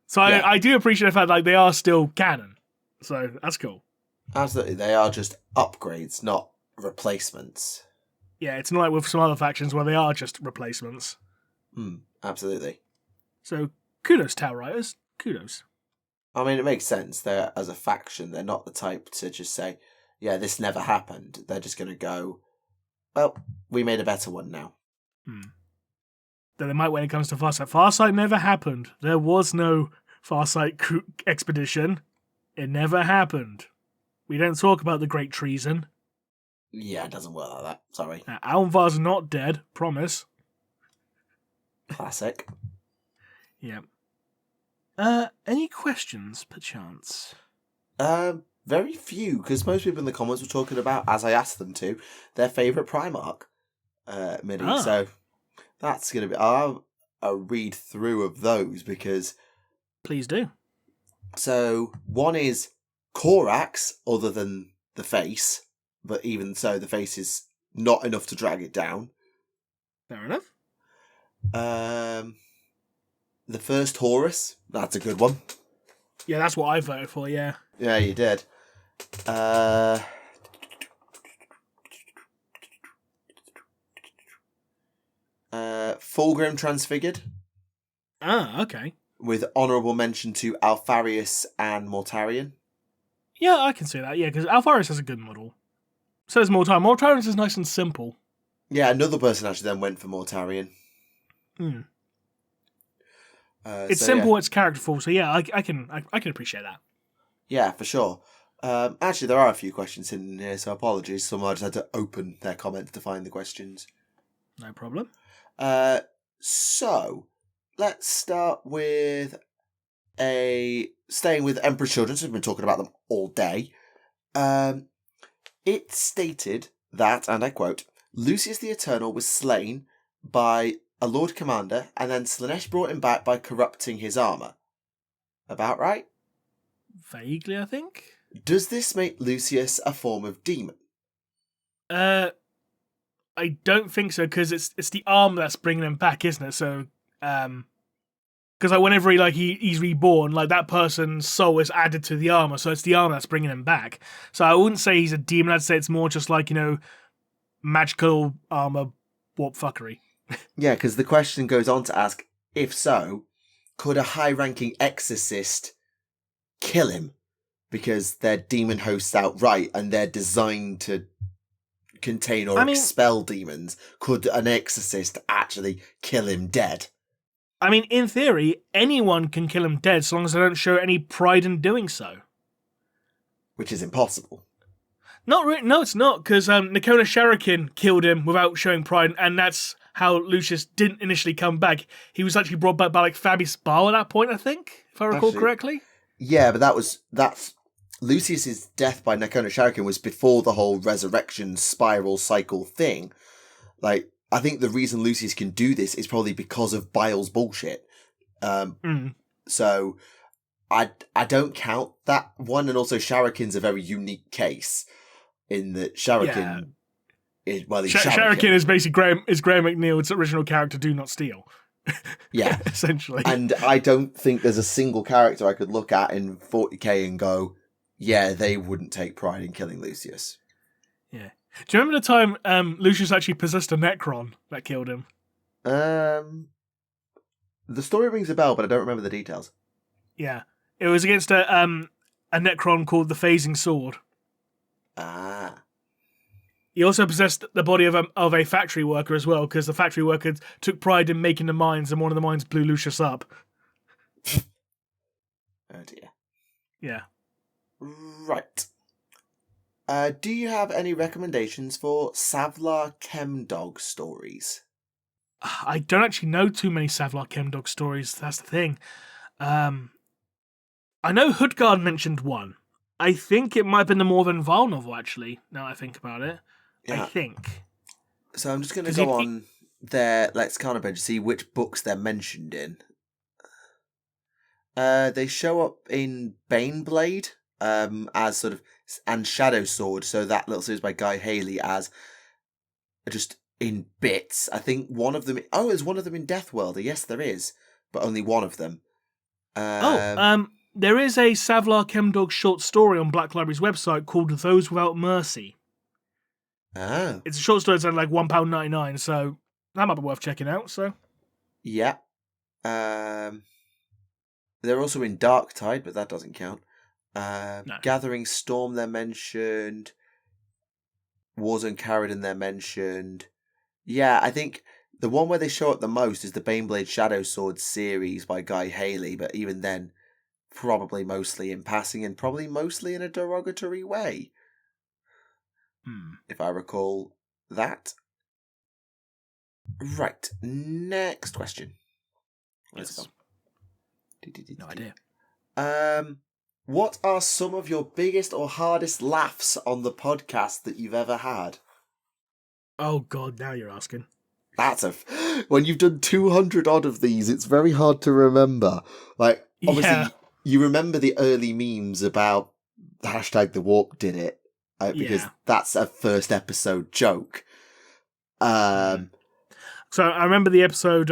[SPEAKER 1] So I do appreciate the fact that they are still canon. So that's cool.
[SPEAKER 2] Absolutely, they are just upgrades, not replacements.
[SPEAKER 1] Yeah, it's not like with some other factions where they are just replacements.
[SPEAKER 2] Absolutely.
[SPEAKER 1] So kudos, Tau writers. Kudos.
[SPEAKER 2] I mean, it makes sense. They're, as a faction, they're not the type to just say, yeah, this never happened. They're just going to go, well, we made a better one now.
[SPEAKER 1] Though they might when it comes to Farsight. Farsight never happened. There was no Farsight expedition. It never happened. We don't talk about the Great Treason.
[SPEAKER 2] Yeah, it doesn't work like that. Sorry.
[SPEAKER 1] Alvar's not dead. Promise.
[SPEAKER 2] Classic.
[SPEAKER 1] Yeah. Any questions, perchance?
[SPEAKER 2] Very few, because most people in the comments were talking about, as I asked them to, their favourite Primarch mini. So that's going to be... I'll read through of those, because...
[SPEAKER 1] Please do.
[SPEAKER 2] So, one is Corax, other than the face, but even so, the face is not enough to drag it down.
[SPEAKER 1] Fair enough.
[SPEAKER 2] The first Horus, that's a good one.
[SPEAKER 1] Yeah, that's what I voted for, yeah.
[SPEAKER 2] Yeah, you did. Fulgrim Transfigured.
[SPEAKER 1] Okay.
[SPEAKER 2] With honourable mention to Alfarius and Mortarion.
[SPEAKER 1] Yeah, I can see that, yeah, because Alfarius has a good model. So does Mortarion. Mortarion is nice and simple.
[SPEAKER 2] Yeah, another person actually then went for Mortarion.
[SPEAKER 1] It's simple, it's characterful, so yeah, I can appreciate that.
[SPEAKER 2] Yeah, for sure. Actually, there are a few questions in here, so apologies. Someone just had to open their comments to find the questions.
[SPEAKER 1] No problem.
[SPEAKER 2] So, let's start with staying with Emperor's Children, so we've been talking about them all day. It stated that, and I quote, Lucius the Eternal was slain by a Lord Commander, and then Slaanesh brought him back by corrupting his armour. About right?
[SPEAKER 1] Vaguely, I think.
[SPEAKER 2] Does this make Lucius a form of demon?
[SPEAKER 1] I don't think so, because it's the armor that's bringing him back, isn't it? So, because like whenever he's reborn, like that person's soul is added to the armor, so it's the armor that's bringing him back. So I wouldn't say he's a demon. I'd say it's more just like magical armor warp fuckery.
[SPEAKER 2] Yeah, because the question goes on to ask, if so, could a high-ranking exorcist kill him? Because they're demon hosts outright, and they're designed to contain or expel demons. Could an exorcist actually kill him dead?
[SPEAKER 1] I mean, in theory, anyone can kill him dead, so long as they don't show any pride in doing so.
[SPEAKER 2] Which is impossible.
[SPEAKER 1] Not really. No, it's not, because Nikona Sharakin killed him without showing pride, and that's how Lucius didn't initially come back. He was actually brought back by Fabius Bal at that point, I think, if I recall correctly.
[SPEAKER 3] Yeah, but that's Lucius's death by Necromunda Shuriken was before the whole resurrection spiral cycle thing. Like, I think the reason Lucius can do this is probably because of Bile's bullshit. So I don't count that one, and also Shuriken's a very unique case in that Shuriken is
[SPEAKER 1] Shuriken is basically Graham McNeil's original character, Do Not Steal.
[SPEAKER 3] Yeah,
[SPEAKER 1] essentially.
[SPEAKER 3] And I don't think there's a single character I could look at in 40k and go, yeah, they wouldn't take pride in killing Lucius.
[SPEAKER 1] Yeah. Do you remember the time Lucius actually possessed a Necron that killed him?
[SPEAKER 3] The story rings a bell, but I don't remember the details.
[SPEAKER 1] Yeah. It was against a Necron called the Phasing Sword.
[SPEAKER 3] Ah.
[SPEAKER 1] He also possessed the body of a factory worker as well, because the factory worker took pride in making the mines, and one of the mines blew Lucius up.
[SPEAKER 3] Oh dear.
[SPEAKER 1] Yeah.
[SPEAKER 3] Right. Do you have any recommendations for Savlar Chemdog stories?
[SPEAKER 1] I don't actually know too many Savlar Chemdog stories, that's the thing. I know Hoodguard mentioned one. I think it might have been the Morven Val novel, actually, now I think about it. Yeah. I think.
[SPEAKER 3] So I'm just going to go on their Lexicon page to see which books they're mentioned in. They show up in Baneblade as sort of, and Shadow Sword, so that little series by Guy Haley as just in bits. I think one of them, there's one of them in Death World. Yes, there is, but only one of them.
[SPEAKER 1] There is a Savlar Chemdog short story on Black Library's website called Those Without Mercy.
[SPEAKER 3] Oh.
[SPEAKER 1] It's a short story, it's only like £1.99, so that might be worth checking out. So,
[SPEAKER 3] yeah. They're also in Dark Tide, but that doesn't count. No. Gathering Storm, they're mentioned. Warzone Carradon, they're mentioned. Yeah, I think the one where they show up the most is the Baneblade Shadow Sword series by Guy Haley, but even then, probably mostly in passing and probably mostly in a derogatory way. If I recall that. Right, next question. Let's go.
[SPEAKER 1] No idea.
[SPEAKER 3] What are some of your biggest or hardest laughs on the podcast that you've ever had?
[SPEAKER 1] Oh God, now you're asking.
[SPEAKER 3] When you've done 200 odd of these, it's very hard to remember. Like, obviously, you remember the early memes about #The Warp did it, because that's a first episode joke.
[SPEAKER 1] So I remember the episode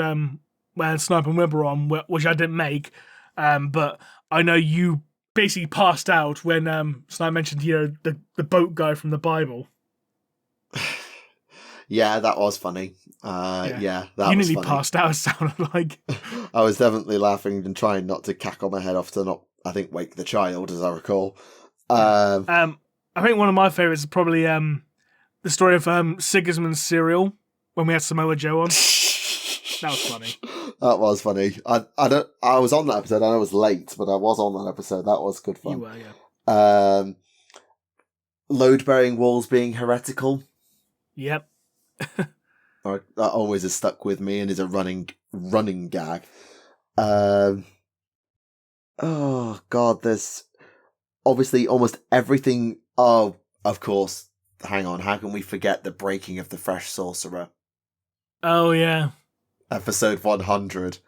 [SPEAKER 1] when Snipe and Web were on, which I didn't make, but I know you basically passed out when Snipe mentioned, the boat guy from the Bible.
[SPEAKER 3] Yeah, that was funny. That
[SPEAKER 1] you
[SPEAKER 3] was funny. You
[SPEAKER 1] nearly passed out, it sounded like.
[SPEAKER 3] I was definitely laughing and trying not to cackle my head off to not, I think, wake the child, as I recall.
[SPEAKER 1] I think one of my favourites is probably the story of Sigismund's cereal when we had Samoa Joe on. That was funny.
[SPEAKER 3] That was funny. I was on that episode. I know I was late, but I was on that episode. That was good fun.
[SPEAKER 1] You were, yeah.
[SPEAKER 3] Load-bearing walls being heretical.
[SPEAKER 1] Yep.
[SPEAKER 3] That always has stuck with me and is a running gag. Oh God, there's obviously almost everything. Oh, of course. Hang on, how can we forget the breaking of the Fresh Sorcerer?
[SPEAKER 1] Oh yeah.
[SPEAKER 3] Episode 100.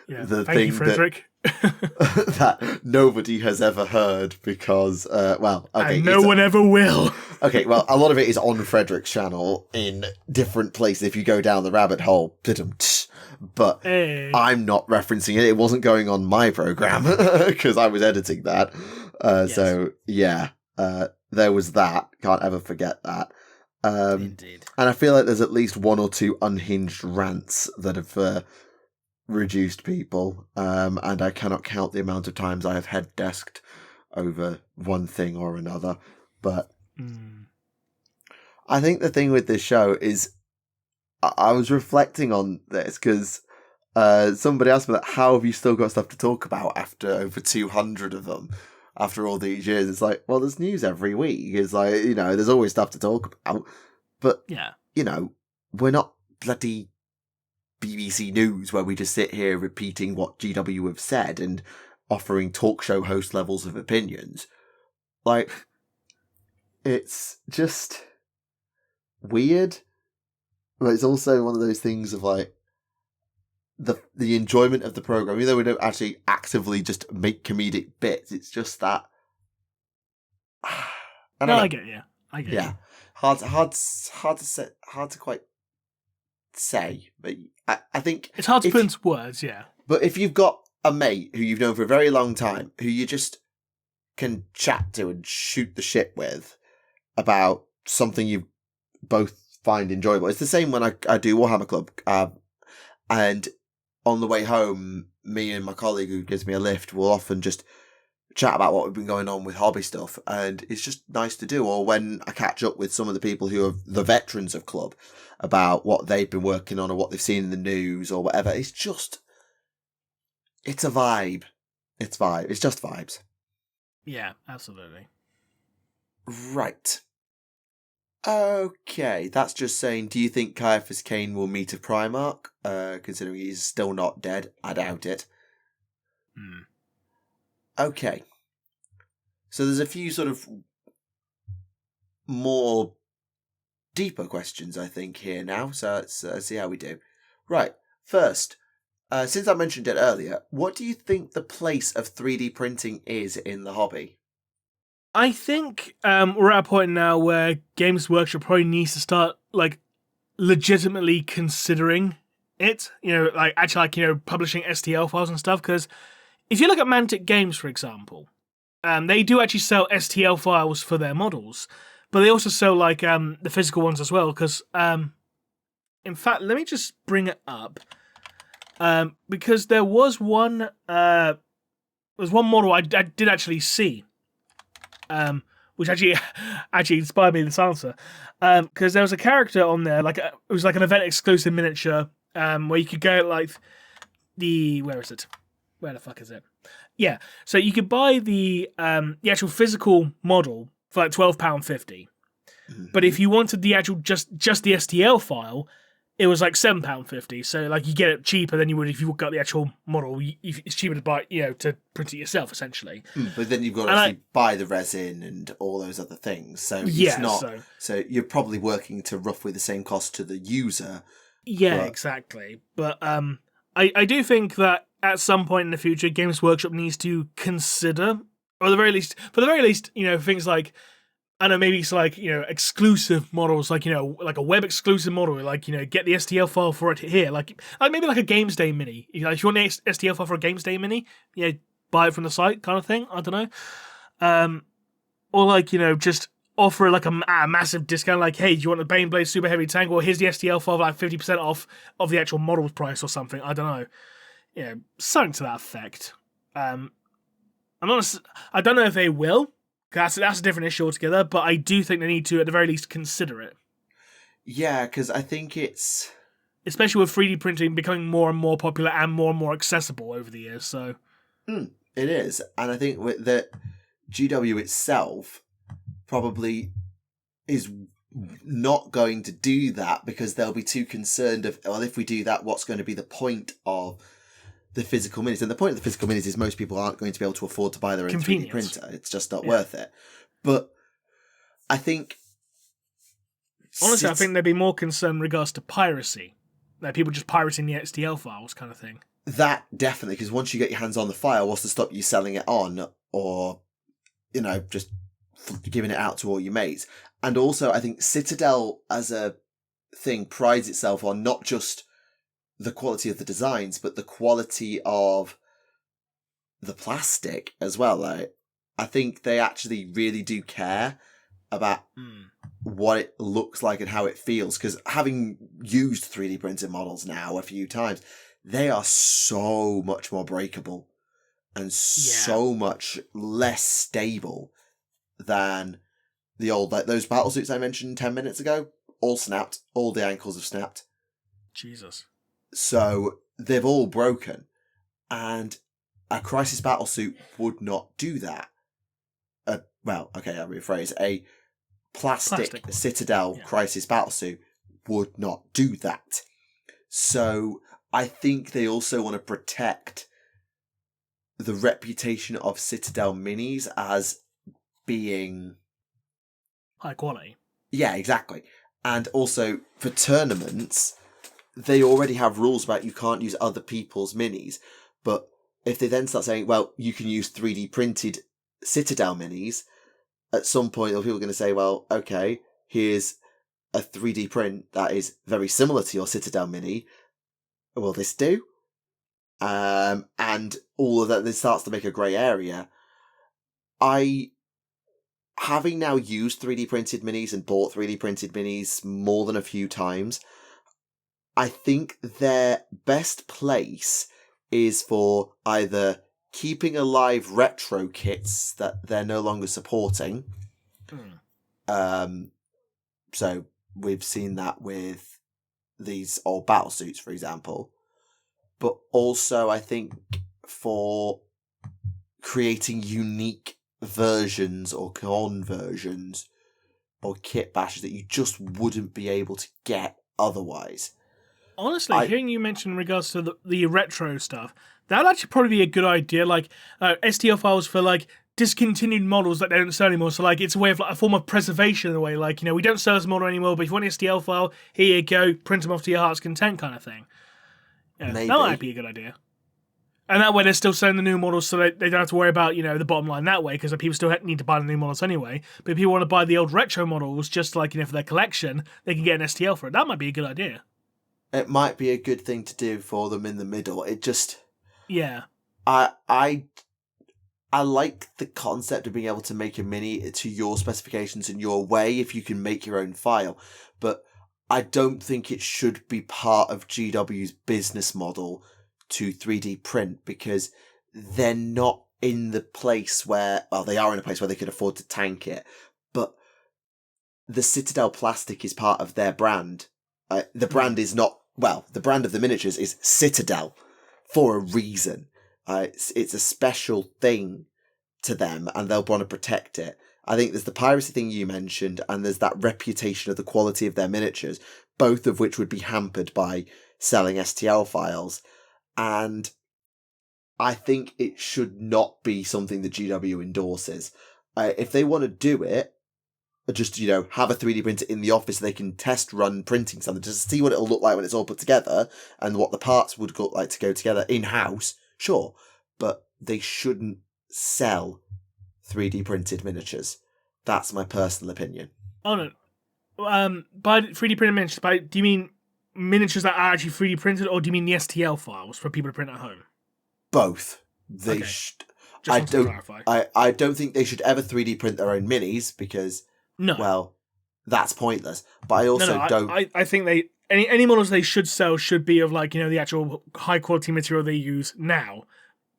[SPEAKER 1] Yeah.
[SPEAKER 3] The
[SPEAKER 1] Thank you, Frederick.
[SPEAKER 3] that nobody has ever heard because,
[SPEAKER 1] and no one ever will.
[SPEAKER 3] Okay, well, a lot of it is on Frederick's channel in different places if you go down the rabbit hole. But
[SPEAKER 1] hey.
[SPEAKER 3] I'm not referencing it. It wasn't going on my program because I was editing that.
[SPEAKER 1] Yes.
[SPEAKER 3] So, yeah, there was that. Can't ever forget that.
[SPEAKER 1] Indeed.
[SPEAKER 3] And I feel like there's at least one or two unhinged rants that have reduced people, and I cannot count the amount of times I have head desked over one thing or another. But I think the thing with this show is I was reflecting on this because somebody asked me that, how have you still got stuff to talk about after over 200 of them after all these years? It's like, well, there's news every week. It's like, there's always stuff to talk about, but we're not bloody BBC News where we just sit here repeating what GW have said and offering talk show host levels of opinions. Like, it's just weird. But it's also one of those things of like the enjoyment of the program, even though we don't actually actively just make comedic bits. It's just that.
[SPEAKER 1] I get you. I get you.
[SPEAKER 3] Hard to quite say, but I think
[SPEAKER 1] it's hard to put into words. Yeah,
[SPEAKER 3] but if you've got a mate who you've known for a very long time, who you just can chat to and shoot the shit with about something you both find enjoyable. It's the same when I do Warhammer Club, and on the way home, me and my colleague who gives me a lift will often just chat about what we've been going on with hobby stuff, and it's just nice to do. Or when I catch up with some of the people who are the veterans of club about what they've been working on or what they've seen in the news or whatever, it's a vibe. It's just vibes.
[SPEAKER 1] Yeah, absolutely.
[SPEAKER 3] Right. Okay, that's just saying, do you think Caiaphas Cain will meet a Primarch? Considering he's still not dead, I doubt it. Okay. So there's a few sort of more deeper questions, I think, here now. So let's see how we do. Right. First, since I mentioned it earlier, what do you think the place of 3D printing is in the hobby?
[SPEAKER 1] I think we're at a point now where Games Workshop probably needs to start like legitimately considering it. Publishing STL files and stuff. Because if you look at Mantic Games, for example, they do actually sell STL files for their models, but they also sell like the physical ones as well. Because in fact, let me just bring it up because there was one model I did actually see. Which actually inspired me this answer, because there was a character on there, it was like an event exclusive miniature, where you could go like where is it? Where the fuck is it? Yeah, so you could buy the actual physical model for like £12.50, but if you wanted the actual just the STL file, it was like £7.50. So like you get it cheaper than you would if you got the actual model. It's cheaper to buy, to print it yourself essentially.
[SPEAKER 3] But then you've got to actually buy the resin and all those other things. So it's not. So you're probably working to roughly the same cost to the user.
[SPEAKER 1] Yeah, exactly. But I do think that at some point in the future, Games Workshop needs to consider, or for the very least, things like, I don't know, maybe it's like, exclusive models, like, like a web exclusive model, like, get the STL file for it here. Like maybe like a Games Day mini. If you want the STL file for a Games Day mini, buy it from the site kind of thing. I don't know. Or like, just offer like a massive discount, like, hey, do you want a Baneblade Super Heavy Tank? Or here's the STL file, like 50% off of the actual model's price or something. I don't know. Something to that effect. I don't know if they will. That's a different issue altogether, but I do think they need to, at the very least, consider it.
[SPEAKER 3] Yeah, because I think it's...
[SPEAKER 1] Especially with 3D printing becoming more and more popular and more accessible over the years, so...
[SPEAKER 3] It is, and I think that GW itself probably is not going to do that because they'll be too concerned of, well, if we do that, what's going to be the point of the physical minis? And the point of the physical minis is most people aren't going to be able to afford to buy their own 3D printer. It's just not worth it. But I think...
[SPEAKER 1] Honestly, I think they'd be more concerned in regards to piracy. Like people just pirating the STL files kind of thing.
[SPEAKER 3] That, definitely, because once you get your hands on the file, what's to stop you selling it on or, just giving it out to all your mates? And also, I think Citadel as a thing prides itself on not just the quality of the designs, but the quality of the plastic as well. Like, I think they actually really do care about what it looks like and how it feels. Because having used 3D printed models now a few times, they are so much more breakable and so much less stable than the old, like those battle suits I mentioned 10 minutes ago, all snapped. All the ankles have snapped.
[SPEAKER 1] Jesus.
[SPEAKER 3] So they've all broken, and a Crisis battlesuit would not do that. I'll rephrase. A plastic Citadel Crisis battlesuit would not do that. So I think they also want to protect the reputation of Citadel minis as being
[SPEAKER 1] High quality.
[SPEAKER 3] Yeah, exactly. And also for tournaments, they already have rules about you can't use other people's minis. But if they then start saying, well, you can use 3D printed Citadel minis, at some point people are going to say, well, okay, here's a 3D print that is very similar to your Citadel mini. Will this do? And all of that, this starts to make a grey area. Having now used 3D printed minis and bought 3D printed minis more than a few times, I think their best place is for either keeping alive retro kits that they're no longer supporting. So we've seen that with these old battlesuits, for example. But also, I think, for creating unique versions or conversions or kit bashes that you just wouldn't be able to get otherwise.
[SPEAKER 1] Honestly, hearing you mention in regards to the retro stuff, that'd actually probably be a good idea. Like STL files for like discontinued models that they don't sell anymore. So like it's a way of like a form of preservation in a way. Like, we don't sell this model anymore, but if you want an STL file, here you go, print them off to your heart's content kind of thing. Yeah, that might be a good idea. And that way they're still selling the new models, so they don't have to worry about, the bottom line that way, because people still need to buy the new models anyway. But if people want to buy the old retro models, just like, for their collection, they can get an STL for it. That might be a good idea.
[SPEAKER 3] It might be a good thing to do for them in the middle. It just...
[SPEAKER 1] Yeah.
[SPEAKER 3] I like the concept of being able to make a mini to your specifications in your way, if you can make your own file. But I don't think it should be part of GW's business model to 3D print, because they're not in the place where, well, they are in a place where they could afford to tank it, but the Citadel plastic is part of their brand. The brand is not, well, the brand of the miniatures is Citadel for a reason. It's a special thing to them, and they'll want to protect it. I think there's the piracy thing you mentioned, and there's that reputation of the quality of their miniatures, both of which would be hampered by selling STL files. And I think it should not be something the GW endorses. If they want to do it, just, have a 3D printer in the office so they can test run printing something, just to see what it'll look like when it's all put together, and what the parts would look like to go together in-house, sure. But they shouldn't sell 3D printed miniatures. That's my personal opinion.
[SPEAKER 1] Oh, no. By 3D printed miniatures, do you mean miniatures that are actually 3D printed, or do you mean the STL files for people to print at home?
[SPEAKER 3] Both.
[SPEAKER 1] Okay.
[SPEAKER 3] I don't think they should ever 3D print their own minis, because, well, that's pointless. But I also don't...
[SPEAKER 1] I think any models they should sell should be of, like, the actual high-quality material they use now.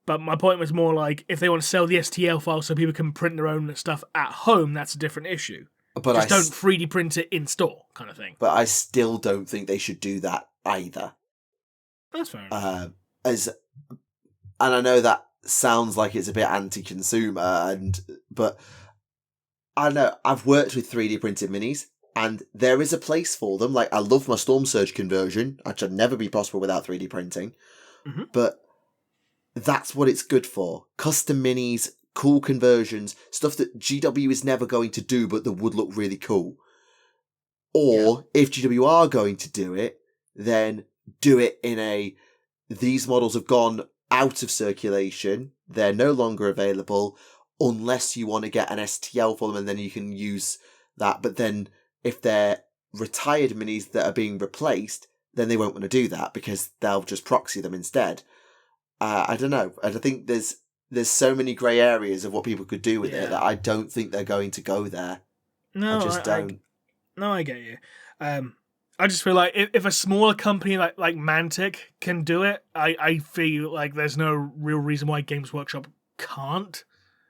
[SPEAKER 1] But my point was more like, if they want to sell the STL file so people can print their own stuff at home, that's a different issue.
[SPEAKER 3] But
[SPEAKER 1] just don't 3D print it in store, kind of thing.
[SPEAKER 3] But I still don't think they should do that either.
[SPEAKER 1] That's fair enough.
[SPEAKER 3] And I know that sounds like it's a bit anti-consumer, but I know I've worked with 3D printed minis, and there is a place for them. Like, I love my Storm Surge conversion, which would never be possible without 3D printing.
[SPEAKER 1] Mm-hmm.
[SPEAKER 3] But that's what it's good for. Custom minis, cool conversions, stuff that GW is never going to do, but that would look really cool. Or, if GW are going to do it, then do it in these models have gone out of circulation, they're no longer available, unless you want to get an STL for them, and then you can use that. But then, if they're retired minis that are being replaced, then they won't want to do that, because they'll just proxy them instead. I don't know. I think there's so many grey areas of what people could do with it that I don't think they're going to go there.
[SPEAKER 1] No,
[SPEAKER 3] I just don't.
[SPEAKER 1] I get you. I just feel like if a smaller company like Mantic can do it, I feel like there's no real reason why Games Workshop can't.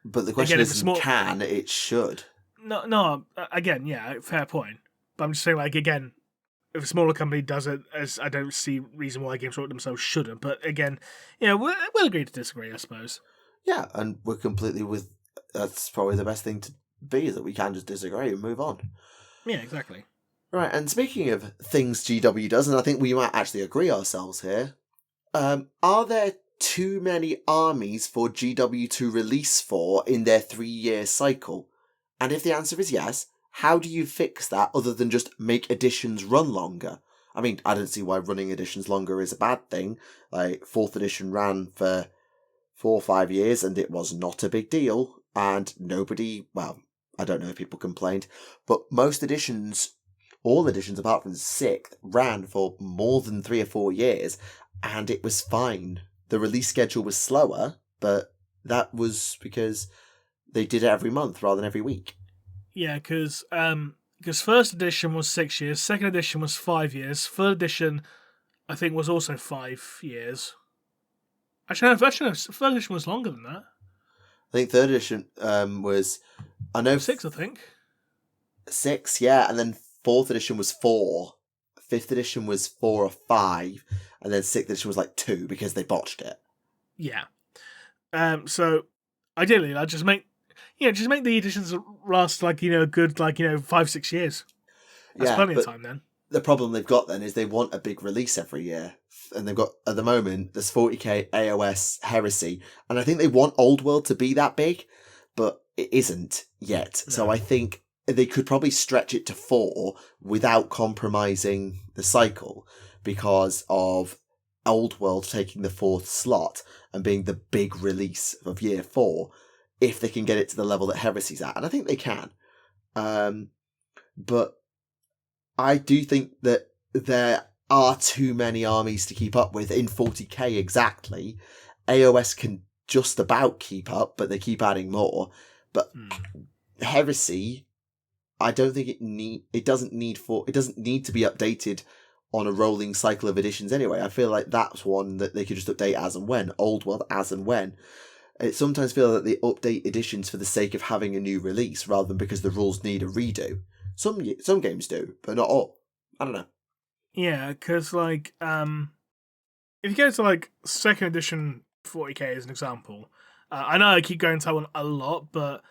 [SPEAKER 3] But the question isn't can, it should.
[SPEAKER 1] No. Again, yeah, fair point. But I'm just saying, like, again, if a smaller company does it, I don't see reason why Games Workshop themselves shouldn't. But again, we'll agree to disagree, I suppose.
[SPEAKER 3] Yeah, and we're completely with. That's probably the best thing to be, is that we can just disagree and move on.
[SPEAKER 1] Yeah, exactly.
[SPEAKER 3] Right, and speaking of things GW does, and I think we might actually agree ourselves here, are there too many armies for GW to release for in their 3-year cycle? And if the answer is yes, how do you fix that other than just make editions run longer? I mean, I don't see why running editions longer is a bad thing. Like, 4th edition ran for 4 or 5 years and it was not a big deal. And nobody, well, I don't know if people complained, but most editions, all editions apart from 6th, ran for more than 3 or 4 years and it was fine. The release schedule was slower, but that was because they did it every month rather than every week.
[SPEAKER 1] Yeah, because first edition was 6 years, second edition was 5 years, third edition, I think, was also 5 years. Actually, no, third edition was longer than that.
[SPEAKER 3] I think third edition was, I know
[SPEAKER 1] 6, I think.
[SPEAKER 3] 6, yeah, and then 4th edition was 4, 5th edition was 4 or 5, and then 6th edition was like 2 because they botched it.
[SPEAKER 1] Yeah. So ideally, I'd just make the editions last a good 5-6 years. That's plenty of time then.
[SPEAKER 3] The problem they've got then is they want a big release every year. And they've got, at the moment, there's 40k AOS Heresy. And I think they want Old World to be that big, but it isn't yet. No. So I think they could probably stretch it to 4 without compromising the cycle because of Old World taking the 4th slot and being the big release of year 4, if they can get it to the level that Heresy's at. And I think they can. But I do think that there are too many armies to keep up with in 40k exactly. AOS can just about keep up, but they keep adding more. But Heresy, I don't think it doesn't need to be updated on a rolling cycle of editions anyway. I feel like that's one that they could just update as and when. Old World as and when. It sometimes feels that they update editions for the sake of having a new release rather than because the rules need a redo. Some games do, but not all. I don't know.
[SPEAKER 1] Yeah, because if you go to second edition 40k as an example, I know I keep going to that one a lot, but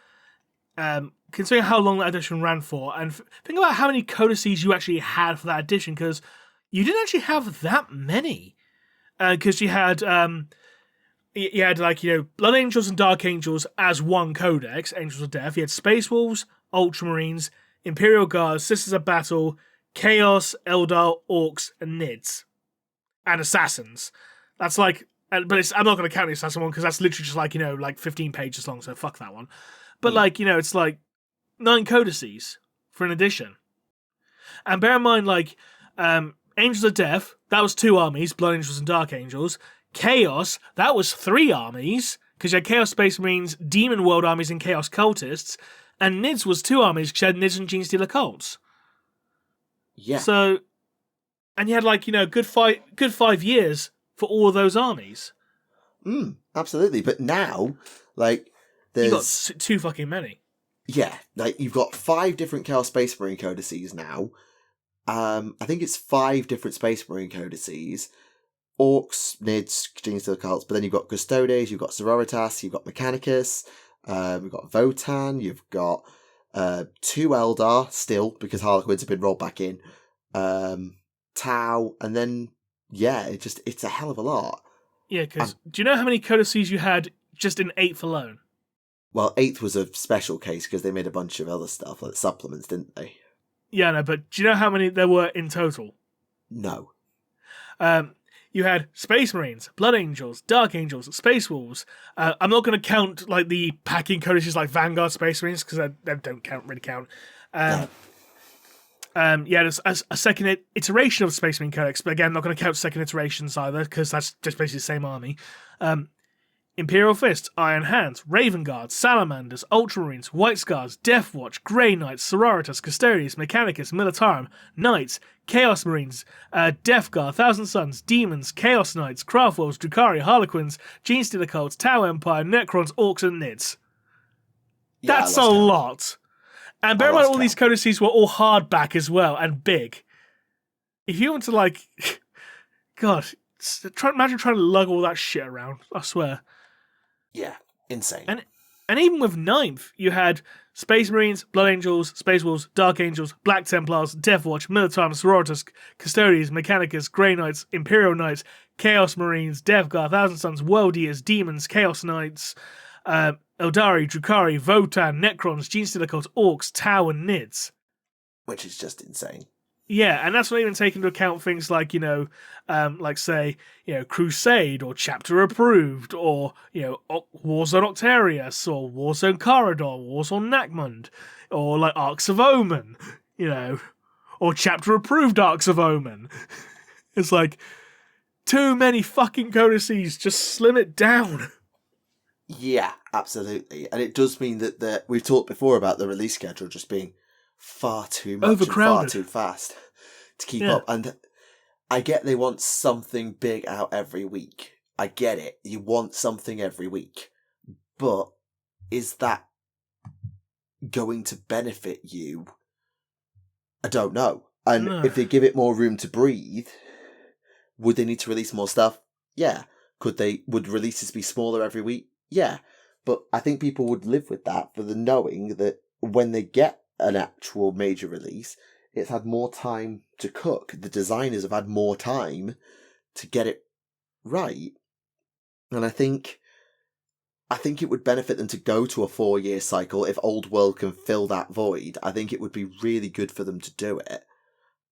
[SPEAKER 1] considering how long that edition ran for, and think about how many codices you actually had for that edition, because you didn't actually have that many, because you had Blood Angels and Dark Angels as one codex, Angels of Death. You had Space Wolves, Ultramarines, Imperial Guards, Sisters of Battle, Chaos, Eldar, Orcs, and Nids. And Assassins. That's but I'm not going to count the Assassin one because that's literally just 15 pages long, so fuck that one. But it's 9 codices for an edition. And bear in mind, Angels of Death, that was 2 armies, Blood Angels and Dark Angels. Chaos, that was 3 armies, because you had Chaos Space Marines, Demon World armies, and Chaos Cultists. And Nids was 2 armies, because you had Nids and Genestealer Cults.
[SPEAKER 3] Yeah.
[SPEAKER 1] So, and you had good 5 years for all of those armies.
[SPEAKER 3] Absolutely. But now, there's...
[SPEAKER 1] You got too fucking many.
[SPEAKER 3] Yeah, you've got 5 different Chaos Space Marine codices now. I think it's 5 different Space Marine codices. Orcs, Nids, Genestealer Cults, but then you've got Custodes, you've got Sororitas, you've got Mechanicus, you've got Votan, you've got 2 Eldar still, because Harlequins have been rolled back in, Tau, and then, yeah, it's a hell of a lot.
[SPEAKER 1] Yeah, because do you know how many codices you had just in 8th alone?
[SPEAKER 3] Well, 8th was a special case, because they made a bunch of other stuff, like supplements, didn't they?
[SPEAKER 1] Yeah, no, but do you know how many there were in total?
[SPEAKER 3] No.
[SPEAKER 1] You had Space Marines, Blood Angels, Dark Angels, Space Wolves. I'm not going to count the packing codices like Vanguard Space Marines because they don't really count.
[SPEAKER 3] No.
[SPEAKER 1] There's a second iteration of Space Marine Codex, but again, I'm not going to count second iterations either because that's just basically the same army. Imperial Fist, Iron Hands, Raven Guards, Salamanders, Ultramarines, White Scars, Death Watch, Grey Knights, Sororitas, Custodes, Mechanicus, Militarum, Knights, Chaos Marines, Death Guard, Thousand Suns, Demons, Chaos Knights, Craftwolves, Drukhari, Harlequins, Genestealer Cults, Tau Empire, Necrons, Orcs, and Nids.
[SPEAKER 3] Yeah,
[SPEAKER 1] that's a lot. And bear in mind all these codices were all hardback as well, and big. If you want to God, imagine trying to lug all that shit around, I swear.
[SPEAKER 3] Yeah, insane.
[SPEAKER 1] And even with 9th, you had Space Marines, Blood Angels, Space Wolves, Dark Angels, Black Templars, Death Watch, Militarum, Sororitas, Custodes, Mechanicus, Grey Knights, Imperial Knights, Chaos Marines, Death Guard, Thousand Suns, World Eaters, Demons, Chaos Knights, Eldari, Drukhari, Votan, Necrons, Genestealer Cults, Orcs, Tau, and Nids.
[SPEAKER 3] Which is just insane.
[SPEAKER 1] Yeah, and that's not even taking into account things like, say, Crusade or Chapter Approved or, Warzone Octarius or Warzone Corridor, Warzone Nakmund or like Arcs of Omen, or Chapter Approved Arcs of Omen. It's like, too many fucking codices, just slim it down.
[SPEAKER 3] Yeah, absolutely. And it does mean that we've talked before about the release schedule just being far too much
[SPEAKER 1] overcrowded
[SPEAKER 3] and far too fast to keep up. And I get they want something big out every week. I get it. You want something every week. But is that going to benefit you? I don't know. And if they give it more room to breathe, would they need to release more stuff? Yeah. Would releases be smaller every week? Yeah. But I think people would live with that for the knowing that when they get an actual major release, it's had more time to cook. The designers have had more time to get it right. And I think it would benefit them to go to a 4-year cycle. If Old World can fill that void, I think it would be really good for them to do it.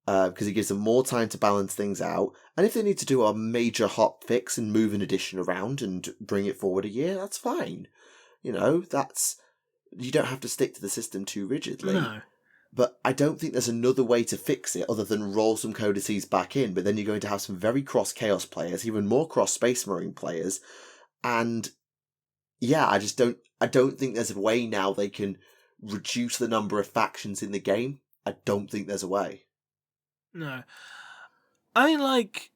[SPEAKER 3] Because it gives them more time to balance things out. And if they need to do a major hot fix and move an edition around and bring it forward a year, that's fine. You don't have to stick to the system too rigidly.
[SPEAKER 1] No.
[SPEAKER 3] But I don't think there's another way to fix it other than roll some codices back in. But then you're going to have some very cross Chaos players, even more cross Space Marine players. And yeah, I don't think there's a way now they can reduce the number of factions in the game. I don't think there's a way.
[SPEAKER 1] No. I mean, like,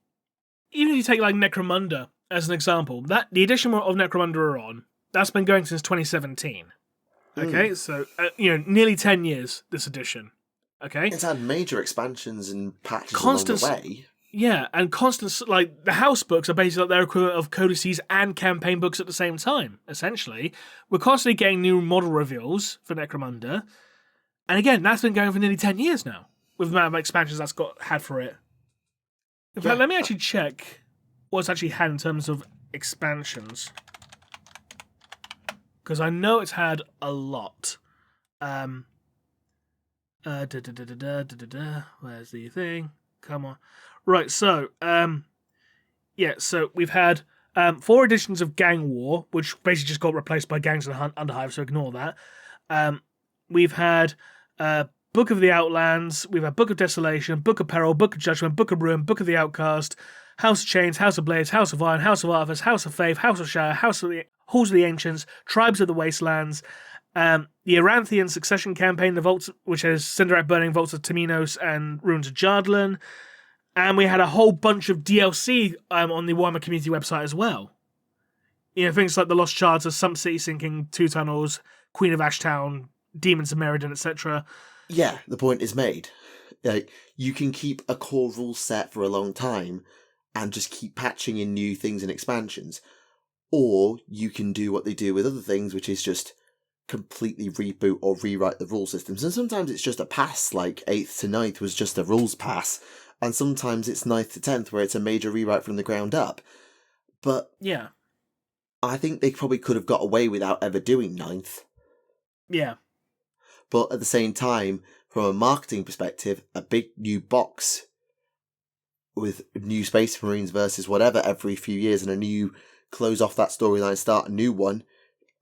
[SPEAKER 1] even if you take like Necromunda as an example, the edition of Necromunda we're on, that's been going since 2017. Okay, so, nearly 10 years, this edition. Okay?
[SPEAKER 3] It's had major expansions and patches along the way.
[SPEAKER 1] Yeah, and constant, like, the house books are basically like their equivalent of codices and campaign books at the same time, essentially. We're constantly getting new model reveals for Necromunda. And again, that's been going for nearly 10 years now, with the amount of expansions that's had for it. In fact, let me actually check what's actually had in terms of expansions. Because I know it's had a lot. Where's the thing? Come on. Right, so, so we've had 4 editions of Gang War, which basically just got replaced by Gangs of the Underhive, so ignore that. We've had Book of the Outlands, we've had Book of Desolation, Book of Peril, Book of Judgment, Book of Ruin, Book of the Outcast, House of Chains, House of Blades, House of Iron, House of Arthas, House of Faith, House of Shire, Halls of the Ancients, Tribes of the Wastelands, the Aranthian Succession Campaign, the Vaults, which has Cinderak Burning, Vaults of Temenos, and Ruins of Jardlin, and we had a whole bunch of DLC on the Warhammer community website as well. Things like the Lost Charter, Sump City Sinking, Two Tunnels, Queen of Ashtown, Demons of Meriden, etc.
[SPEAKER 3] Yeah, the point is made. You can keep a core rule set for a long time and just keep patching in new things and expansions. Or you can do what they do with other things, which is just completely reboot or rewrite the rule systems. And sometimes it's just a pass, like 8th to 9th was just a rules pass. And sometimes it's 9th to 10th where it's a major rewrite from the ground up. But
[SPEAKER 1] yeah,
[SPEAKER 3] I think they probably could have got away without ever doing 9th.
[SPEAKER 1] Yeah.
[SPEAKER 3] But at the same time, from a marketing perspective, a big new box with new Space Marines versus whatever every few years and a new close off that storyline, start a new one,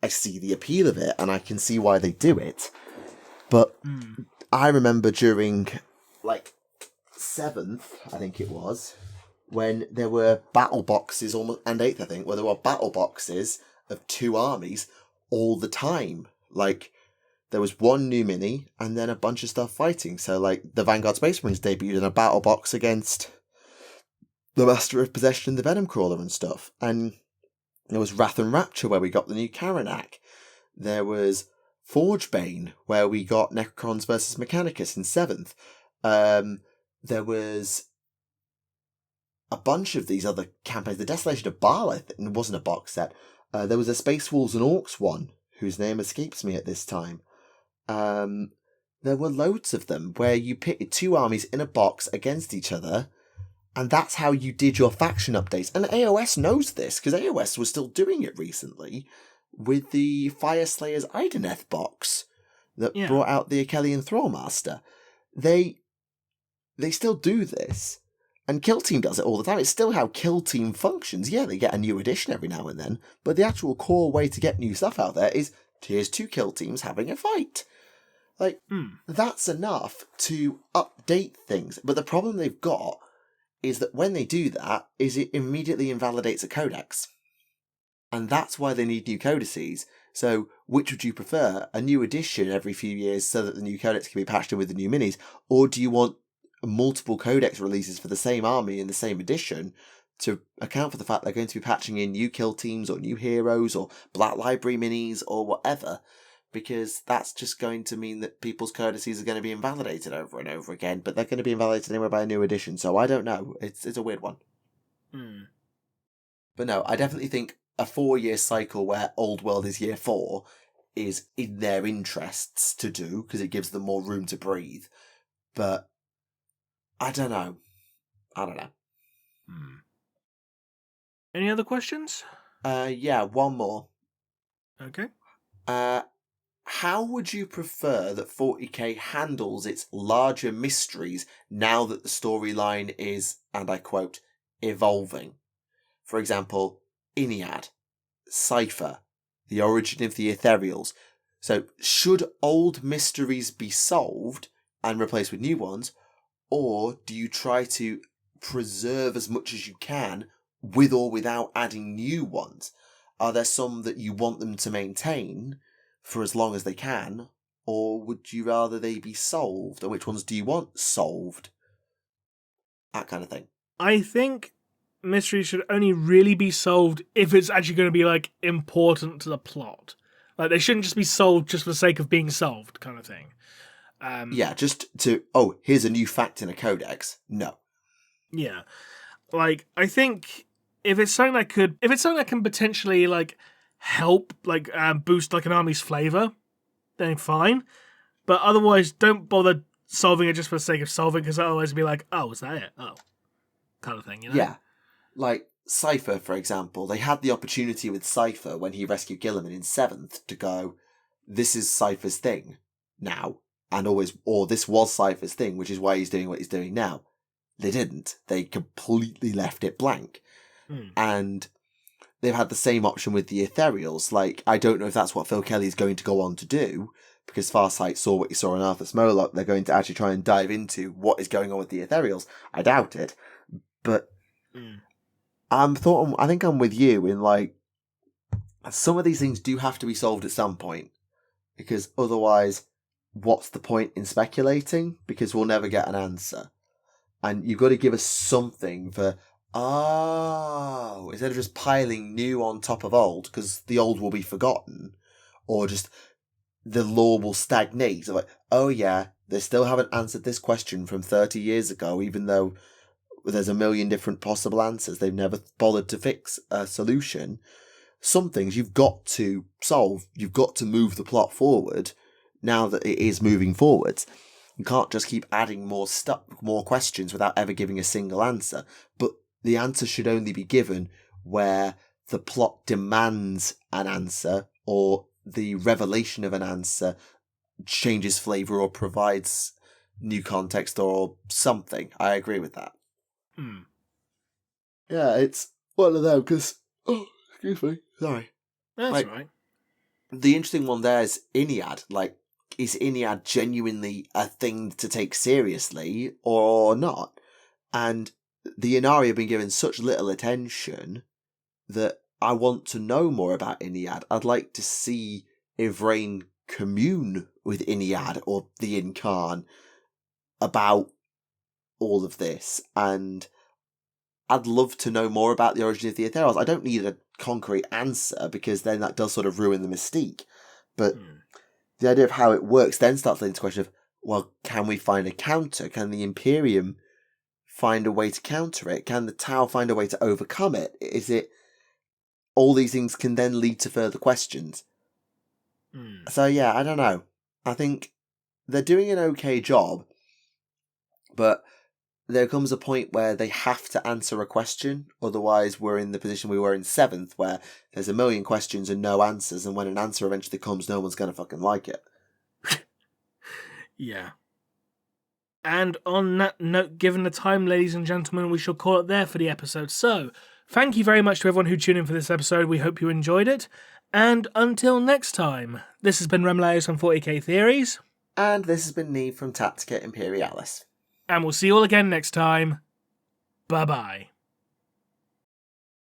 [SPEAKER 3] I see the appeal of it and I can see why they do it. But I remember during, 7th, I think it was, when there were battle boxes, and 8th, I think, where there were battle boxes of 2 armies all the time. There was one new mini and then a bunch of stuff fighting. So, the Vanguard Space Marines debuted in a battle box against the Master of Possession, the Venom Crawler and stuff. And there was Wrath and Rapture, where we got the new Karanak. There was Forgebane, where we got Necrons versus Mechanicus in 7th. There was a bunch of these other campaigns. The Desolation of Baal, I think, wasn't a box set. There was a Space Wolves and Orcs one, whose name escapes me at this time. There were loads of them where you pitted two armies in a box against each other, and that's how you did your faction updates. And AOS knows this, because AOS was still doing it recently with the Fire Slayers Ideneth box that brought out the Achelian Thrallmaster. They still do this, and Kill Team does it all the time. It's still how Kill Team functions. Yeah, they get a new edition every now and then, but the actual core way to get new stuff out there is here's two Kill Teams having a fight. That's enough to update things. But the problem they've got is that when they do that, it immediately invalidates a codex. And that's why they need new codices. So, which would you prefer? A new edition every few years so that the new codex can be patched in with the new minis? Or do you want multiple codex releases for the same army in the same edition to account for the fact they're going to be patching in new kill teams or new heroes or Black Library minis or whatever? Because that's just going to mean that people's codices are going to be invalidated over and over again, but they're going to be invalidated anyway by a new edition, so I don't know. It's a weird one. But no, I definitely think a 4-year cycle where Old World is year 4 is in their interests to do, because it gives them more room to breathe. But I don't know.
[SPEAKER 1] Any other questions?
[SPEAKER 3] Yeah, one more.
[SPEAKER 1] Okay.
[SPEAKER 3] How would you prefer that 40k handles its larger mysteries now that the storyline is, and I quote, evolving? For example, Iliad, Cypher, the origin of the Ethereals. So, should old mysteries be solved and replaced with new ones, or do you try to preserve as much as you can with or without adding new ones? Are there some that you want them to maintain for as long as they can, or would you rather they be solved? Or which ones do you want solved? That kind of thing.
[SPEAKER 1] I think mysteries should only really be solved if it's actually going to be, like, important to the plot. Like, they shouldn't just be solved just for the sake of being solved, kind of thing.
[SPEAKER 3] Yeah, just to, here's a new fact in a codex. No.
[SPEAKER 1] Yeah. Like, I think if it's something that can potentially, like, help, like, boost, like, an army's flavor, then fine. But otherwise, don't bother solving it just for the sake of solving, because otherwise it'd be like, oh, is that it? Oh. Kind of thing, you know?
[SPEAKER 3] Yeah. Like, Cypher, for example, they had the opportunity with Cypher when he rescued Gilliman in 7th to go, this is Cypher's thing now, and always, or this was Cypher's thing, which is why he's doing what he's doing now. They didn't. They completely left it blank. And they've had the same option with the Ethereals. Like, I don't know if that's what Phil Kelly's going to go on to do, because Farsight saw what he saw in Arthas Moloch. They're going to actually try and dive into what is going on with the Ethereals. I doubt it. But I think I'm with you in, like, some of these things do have to be solved at some point, because otherwise, what's the point in speculating? Because we'll never get an answer. And you've got to give us something for, instead of just piling new on top of old, because the old will be forgotten, or just the lore will stagnate. So like, oh yeah, they still haven't answered this question from 30 years ago, even though there's a million different possible answers. They've never bothered to fix a solution. Some things you've got to solve. You've got to move the plot forward now that it is moving forwards. You can't just keep adding more stuff, more questions without ever giving a single answer. But the answer should only be given where the plot demands an answer, or the revelation of an answer changes flavour or provides new context or something. I agree with that. Yeah, it's one of them, because... Oh, excuse me. Sorry.
[SPEAKER 1] That's right.
[SPEAKER 3] The interesting one there is Iliad. Like, is Iliad genuinely a thing to take seriously or not? And the Inari have been given such little attention that I want to know more about Iliad. I'd like to see Ivrain commune with Iliad or the Incarn about all of this, and I'd love to know more about the origin of the Ethereals. I don't need a concrete answer, because then that does sort of ruin the mystique. But the idea of how it works then starts leading to the question of, well, can we find a counter? Can the Imperium find a way to counter it? Can the Tau find a way to overcome it? Is it... All these things can then lead to further questions. So yeah, I don't know. I think they're doing an okay job, but there comes a point where they have to answer a question, otherwise we're in the position we were in 7th, where there's a million questions and no answers, and when an answer eventually comes, no one's going to fucking like it.
[SPEAKER 1] Yeah. And on that note, given the time, ladies and gentlemen, we shall call it there for the episode. So, thank you very much to everyone who tuned in for this episode. We hope you enjoyed it. And until next time, this has been Remleiz on 40k Theories.
[SPEAKER 3] And this has been Neve from Tactica Imperialis.
[SPEAKER 1] And we'll see you all again next time. Bye-bye.